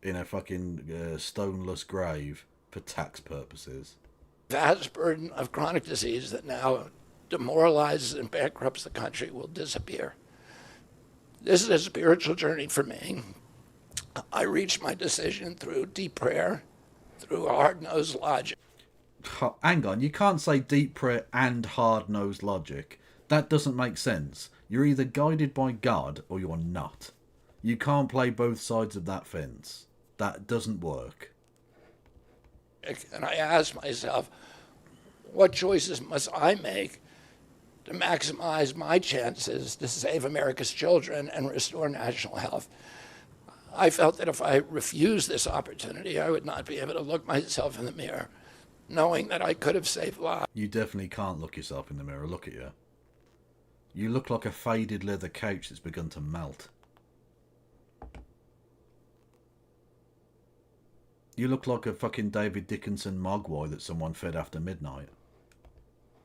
in a fucking stoneless grave for tax purposes. vast burden of chronic disease that now demoralizes and bankrupts the country will disappear. This is a spiritual journey for me. I reached my decision through deep prayer, through hard-nosed logic. Hang on, you can't say deep prayer and hard-nosed logic. That doesn't make sense. You're either guided by God or you're not. You can't play both sides of that fence. That doesn't work. And I asked myself, what choices must I make to maximize my chances to save America's children and restore national health? I felt that if I refused this opportunity, I would not be able to look myself in the mirror, knowing that I could have saved lives. You definitely can't look yourself in the mirror. Look at you. You look like a faded leather couch that's begun to melt. You look like a fucking David Dickinson mogwai that someone fed after midnight.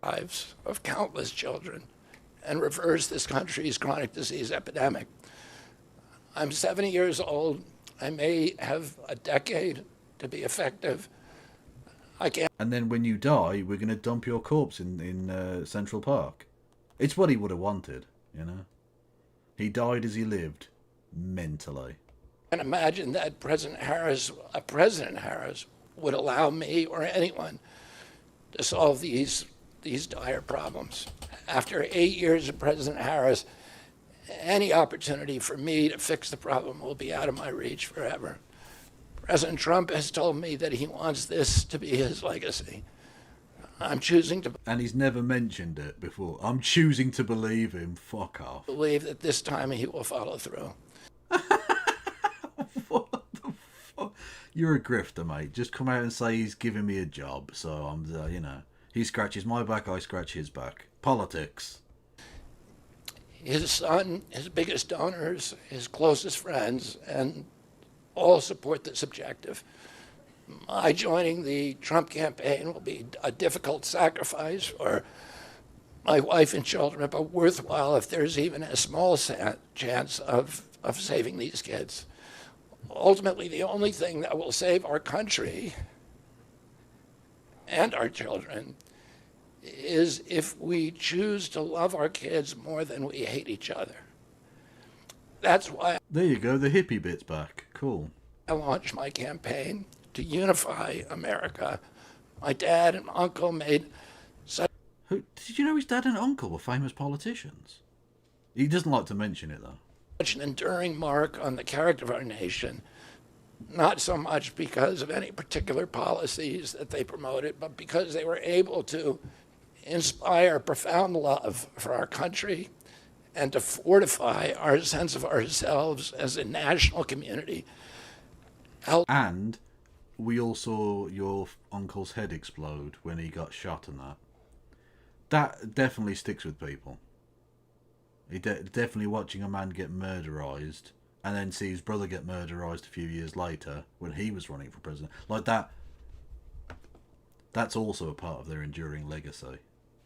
Lives of countless children and reverse this country's chronic disease epidemic. I'm 70 years old. I may have a decade to be effective. I can't. And then when you die, we're going to dump your corpse in Central Park. It's what he would have wanted, you know. He died as he lived, mentally. And imagine that President Harris would allow me or anyone to solve these dire problems. After 8 years of President Harris, any opportunity for me to fix the problem will be out of my reach forever. President Trump has told me that he wants this to be his legacy. I'm choosing to And he's never mentioned it before. I'm choosing to believe him. Fuck off. believe that this time he will follow through. What the fuck? You're a grifter, mate. Just come out and say he's giving me a job. So I'm, you know, he scratches my back, I scratch his back. Politics. His son, his biggest donors, his closest friends, and all support this objective. My joining the Trump campaign will be a difficult sacrifice for my wife and children, but worthwhile if there's even a small chance of saving these kids. Ultimately, the only thing that will save our country and our children is if we choose to love our kids more than we hate each other. That's why There you go, the hippie bit's back. Cool. I launched my campaign to unify America. My dad and uncle made Did you know his dad and uncle were famous politicians? He doesn't like to mention it, though. such an enduring mark on the character of our nation not so much because of any particular policies that they promoted, but because they were able to inspire profound love for our country and to fortify our sense of ourselves as a national community. And we all saw your uncle's head explode when he got shot and that. That definitely sticks with people. Definitely watching a man get murderized and then see his brother get murderized a few years later when he was running for president. Like that. That's also a part of their enduring legacy,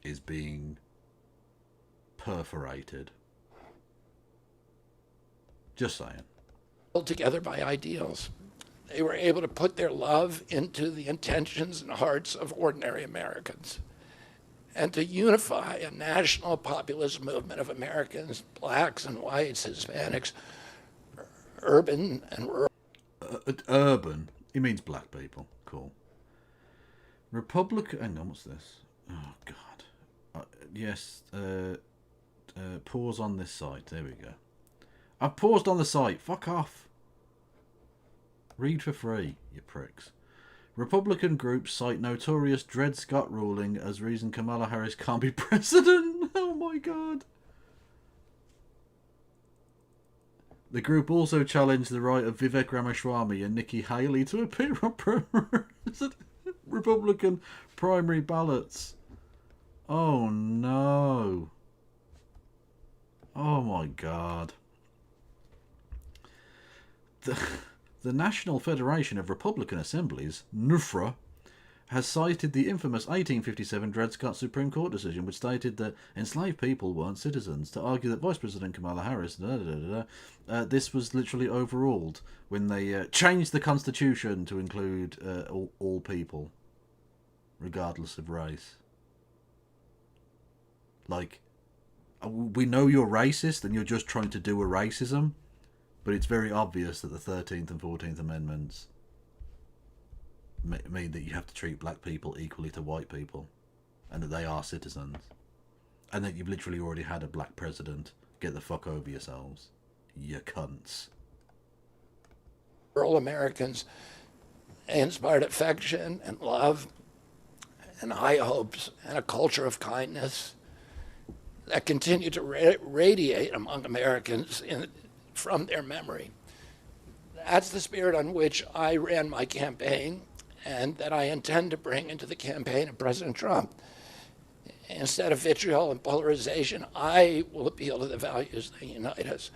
is being perforated. Just saying. Held together by ideals. They were able to put their love into the intentions and hearts of ordinary Americans and to unify a national populist movement of Americans, blacks and whites, Hispanics, urban and rural. Urban? He means black people. Cool. Republican... Hang on, what's this? Oh, God. Yes, pause on this site. There we go. I've paused on the site. Fuck off. Read for free, you pricks. Republican groups cite notorious Dred Scott ruling as reason Kamala Harris can't be president. Oh my God. The group also challenged the right of Vivek Ramaswamy and Nikki Haley to appear on Republican primary ballots. Oh no. Oh my God. The National Federation of Republican Assemblies, NUFRA, has cited the infamous 1857 Dred Scott Supreme Court decision, which stated that enslaved people weren't citizens, to argue that Vice President Kamala Harris, this was literally overruled when they changed the Constitution to include all people, regardless of race. Like, we know you're racist and you're just trying to do a racism, but it's very obvious that the 13th and 14th Amendments mean that you have to treat black people equally to white people, and that they are citizens, and that you've literally already had a black president. Get the fuck over yourselves, you cunts. Rural Americans inspired affection and love and high hopes and a culture of kindness that continue to radiate among Americans from their memory. That's the spirit on which I ran my campaign and that I intend to bring into the campaign of President Trump. Instead of vitriol and polarization, I will appeal to the values that unite us,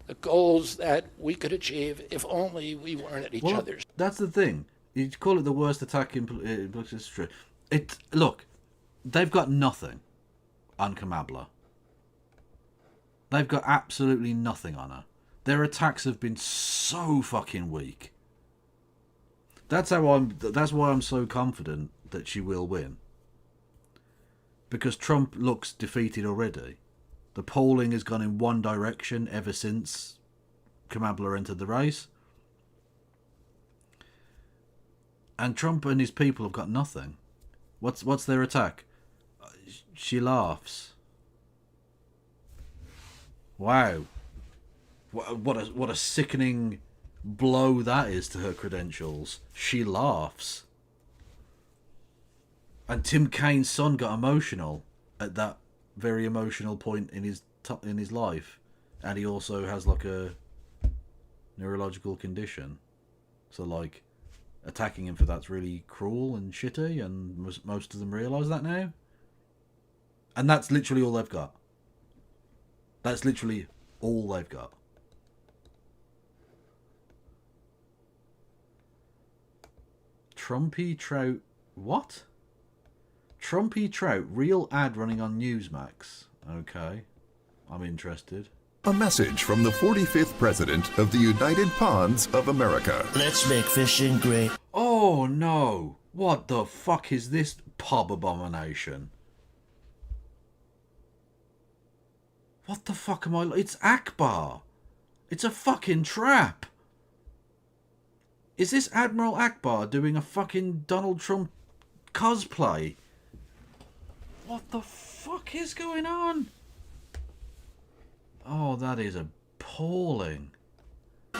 the goals that we could achieve if only we weren't at each other's. That's the thing. You call it the worst attack in political history. Look, they've got nothing on Kamala. They've got absolutely nothing on her. Their attacks have been so fucking weak. That's why I'm so confident that she will win. Because Trump looks defeated already. The polling has gone in one direction ever since Kamala entered the race. And Trump and his people have got nothing. What's their attack? She laughs. Wow. What a sickening blow that is to her credentials. She laughs. And Tim Kaine's son got emotional at that very emotional point in his life, and he also has like a neurological condition. So like, attacking him for that's really cruel and shitty, and most of them realise that now. And that's literally all they've got. That's literally all they've got. Trumpy Trout... What? Trumpy Trout, real ad running on Newsmax. Okay. I'm interested. A message from the 45th President of the United Ponds of America. Let's make fishing great. Oh no! What the fuck is this pub abomination? What the fuck am I... It's Akbar! It's a fucking trap! Is this Admiral Akbar doing a fucking Donald Trump cosplay? What the fuck is going on? Oh, that is appalling.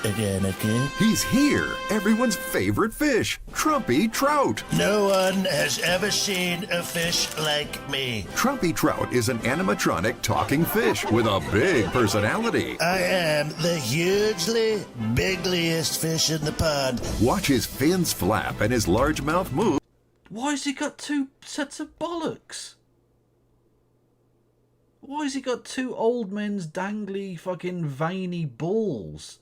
Again, okay? He's here, everyone's favorite fish, Trumpy Trout. No one has ever seen a fish like me. Trumpy Trout is an animatronic talking fish with a big personality. I am the hugely bigliest fish in the pond. Watch his fins flap and his large mouth move. Why has he got two sets of bollocks? Why has he got two old men's dangly fucking veiny balls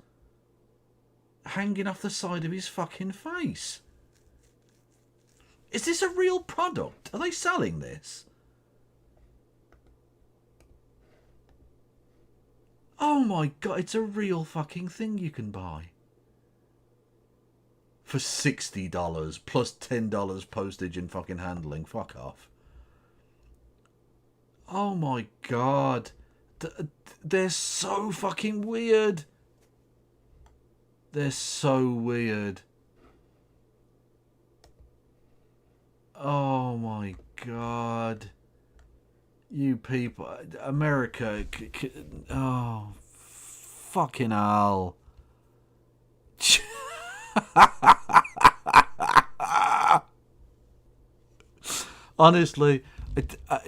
hanging off the side of his fucking face? Is this a real product? Are they selling this? Oh my god, it's a real fucking thing you can buy. For $60 plus $10 postage and fucking handling. Fuck off. Oh my god. They're so fucking weird. They're so weird. Oh my god. You people. America. Oh. Fucking hell. Honestly,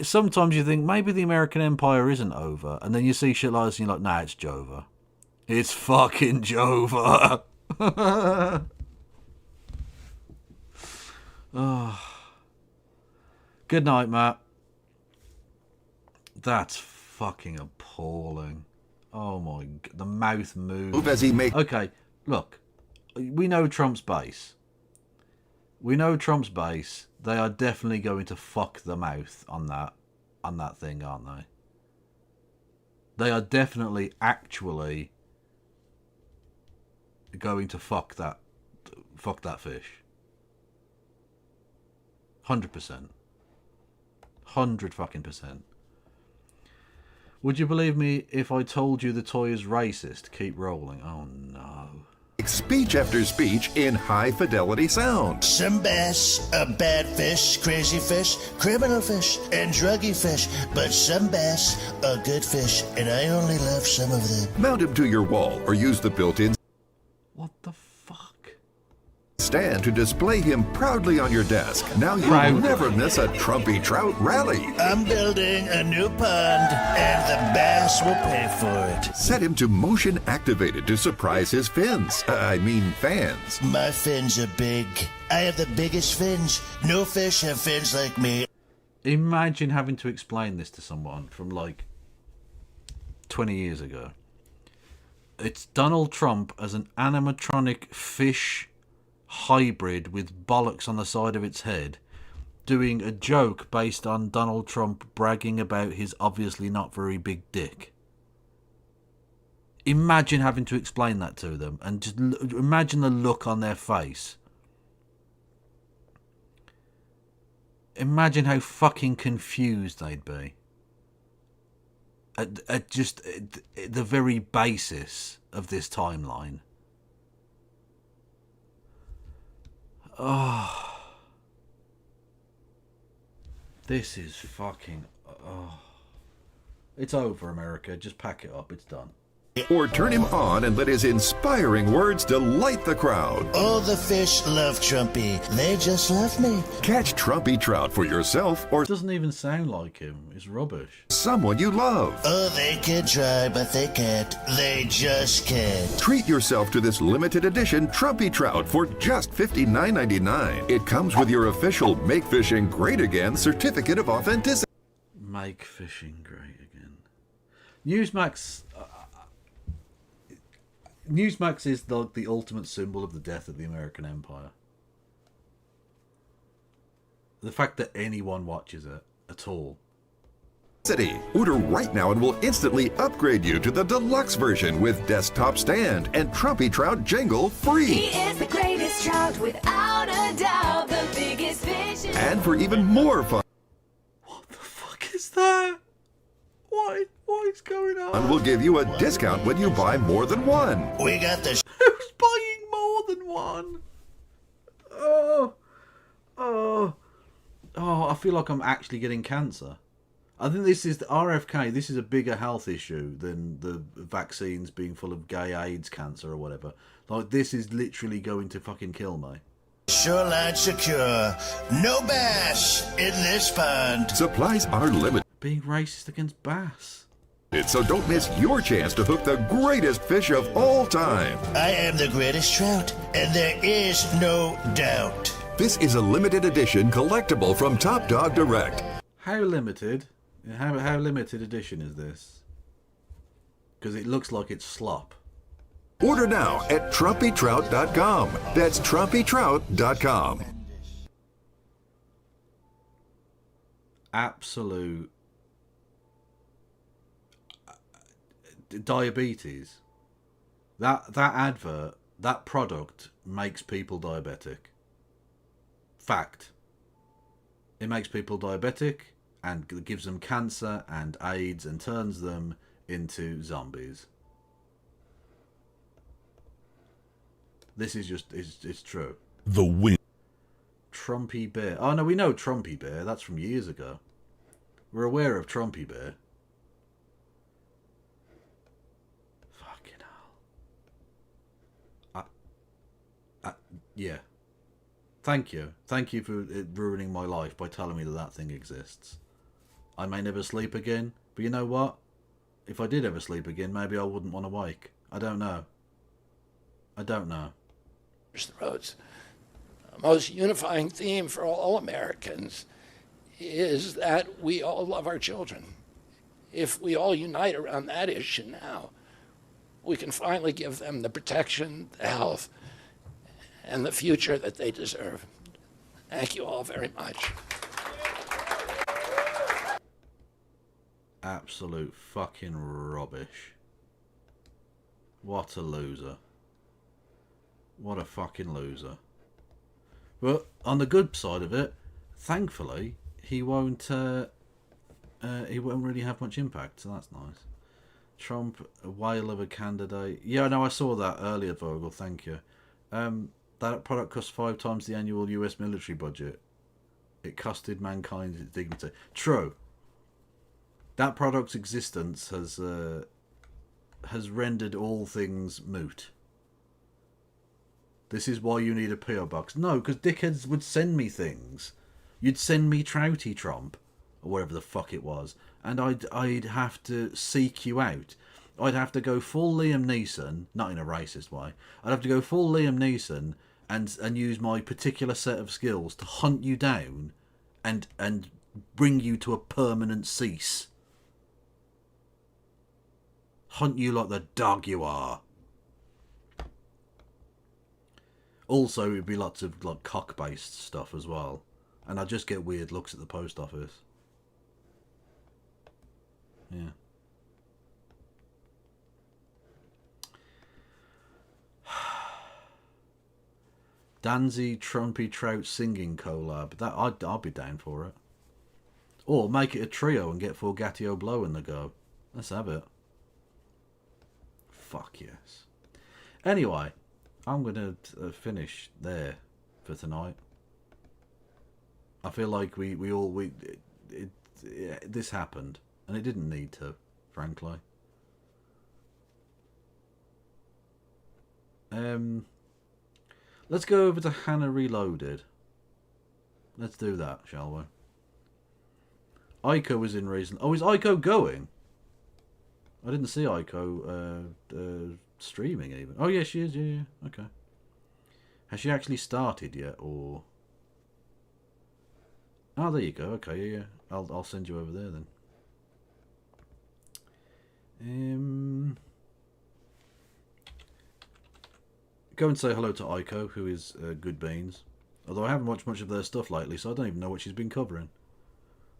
sometimes you think maybe the American Empire isn't over, and then you see shit like this and you're like, nah, it's Jova. It's fucking Jova. Oh. Good night, Matt. That's fucking appalling. Oh my god, the mouth moves. As he makes. Okay, look, we know Trump's base. We know Trump's base. They are definitely going to fuck the mouth on that thing, aren't they? They are definitely actually going to fuck that fish. 100%. 100% Would you believe me if I told you the toy is racist? Keep rolling. Oh no. Speech after speech in high fidelity sound. Some bass are bad fish, crazy fish, criminal fish, and druggy fish. But some bass are good fish, and I only love some of them. Mount him to your wall or use the built-in What the fuck? stand to display him proudly on your desk. Now you'll Proudly. never miss a Trumpy Trout rally. I'm building a new pond, and the bass will pay for it. Set him to motion activated to surprise his fans. My fins are big. I have the biggest fins. No fish have fins like me. Imagine having to explain this to someone from like 20 years ago. It's Donald Trump as an animatronic fish hybrid with bollocks on the side of its head doing a joke based on Donald Trump bragging about his obviously not very big dick. Imagine having to explain that to them, and just imagine the look on their face. Imagine how fucking confused they'd be at just the very basis of this timeline. Oh, this is fucking. Oh, it's over, America. Just pack it up. It's done. Or turn him on and let his inspiring words delight the crowd. All the fish love Trumpy. They just love me. Catch Trumpy Trout for yourself or It doesn't even sound like him. It's rubbish. someone you love. Oh, they can try, but they can't. They just can't. Treat yourself to this limited edition Trumpy Trout for just $59.99. It comes with your official Make Fishing Great Again certificate of authenticity. Make fishing great again. Newsmax. Newsmax is the ultimate symbol of the death of the American Empire. The fact that anyone watches it at all. Order right now and we'll instantly upgrade you to the deluxe version with desktop stand and Trumpy Trout jingle free. He is the greatest trout, without a doubt, the biggest fish. And for even more fun, What the fuck is that? What is going on? we'll give you a discount when you buy more than one. We got the Who's buying more than one? Oh, I feel like I'm actually getting cancer. I think this is the RFK. This is a bigger health issue than the vaccines being full of gay AIDS cancer or whatever. Like, this is literally going to fucking kill me. Shoreline secure. No bass in this pond. Supplies are limited, Being racist against bass. so don't miss your chance to hook the greatest fish of all time. I am the greatest trout, and there is no doubt. This is a limited edition collectible from Top Dog Direct. How limited? How limited edition is this? Because it looks like it's slop. Order now at TrumpyTrout.com. That's TrumpyTrout.com. Absolute diabetes. That advert, that product makes people diabetic. Fact. It makes people diabetic and gives them cancer and AIDS and turns them into zombies. This is just, it's true. The win. Trumpy Bear. Oh no, we know Trumpy Bear. That's from years ago. We're aware of Trumpy Bear. Fucking hell. Yeah. Thank you. Thank you for ruining my life by telling me that that thing exists. I may never sleep again, but you know what? If I did ever sleep again, maybe I wouldn't want to wake. I don't know. I don't know. The roads. The most unifying theme for all Americans is that we all love our children. If we all unite around that issue now, we can finally give them the protection, the health, and the future that they deserve. Thank you all very much. Absolute fucking rubbish. What a loser. What a fucking loser. But on the good side of it, thankfully, he won't really have much impact, so that's nice. Trump, a whale of a candidate. Yeah, no, I saw that earlier, Vogel, thank you. That product cost 5 times the annual US military budget. It costed mankind its dignity. True. That product's existence has rendered all things moot. This is why you need a PO box. No, because dickheads would send me things. You'd send me Trouty Trump, or whatever the fuck it was, and I'd have to seek you out. I'd have to go full Liam Neeson, not in a racist way. I'd have to go full Liam Neeson and use my particular set of skills to hunt you down and bring you to a permanent cease. Hunt you like the dog you are. Also, it'd be lots of like cock-based stuff as well, and I just get weird looks at the post office. Yeah. Danzy Trumpy Trout singing collab. That I'll be down for it. Or make it a trio and get Forgatio Blow in the go. Let's have it. Fuck yes. Anyway, I'm gonna finish there for tonight. I feel like this happened and it didn't need to, frankly. Let's go over to Hannah Reloaded. Let's do that, shall we? Aiko was in recent. Oh, is Aiko going? I didn't see Aiko streaming even. Oh yeah, she is. Yeah. Okay. Has she actually started yet, or? Oh, there you go. Okay, yeah. I'll send you over there then. Go and say hello to Aiko, who is Good Beans. Although I haven't watched much of their stuff lately, so I don't even know what she's been covering.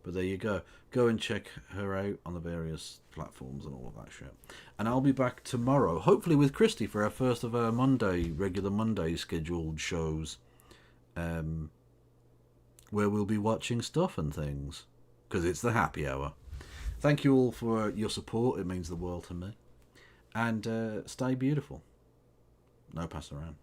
But there you go. Go and check her out on the various platforms and all of that shit. And I'll be back tomorrow, hopefully with Christy, for our first of our regular Monday scheduled shows. Where we'll be watching stuff and things. Because it's the happy hour. Thank you all for your support. It means the world to me. And stay beautiful. No pass around.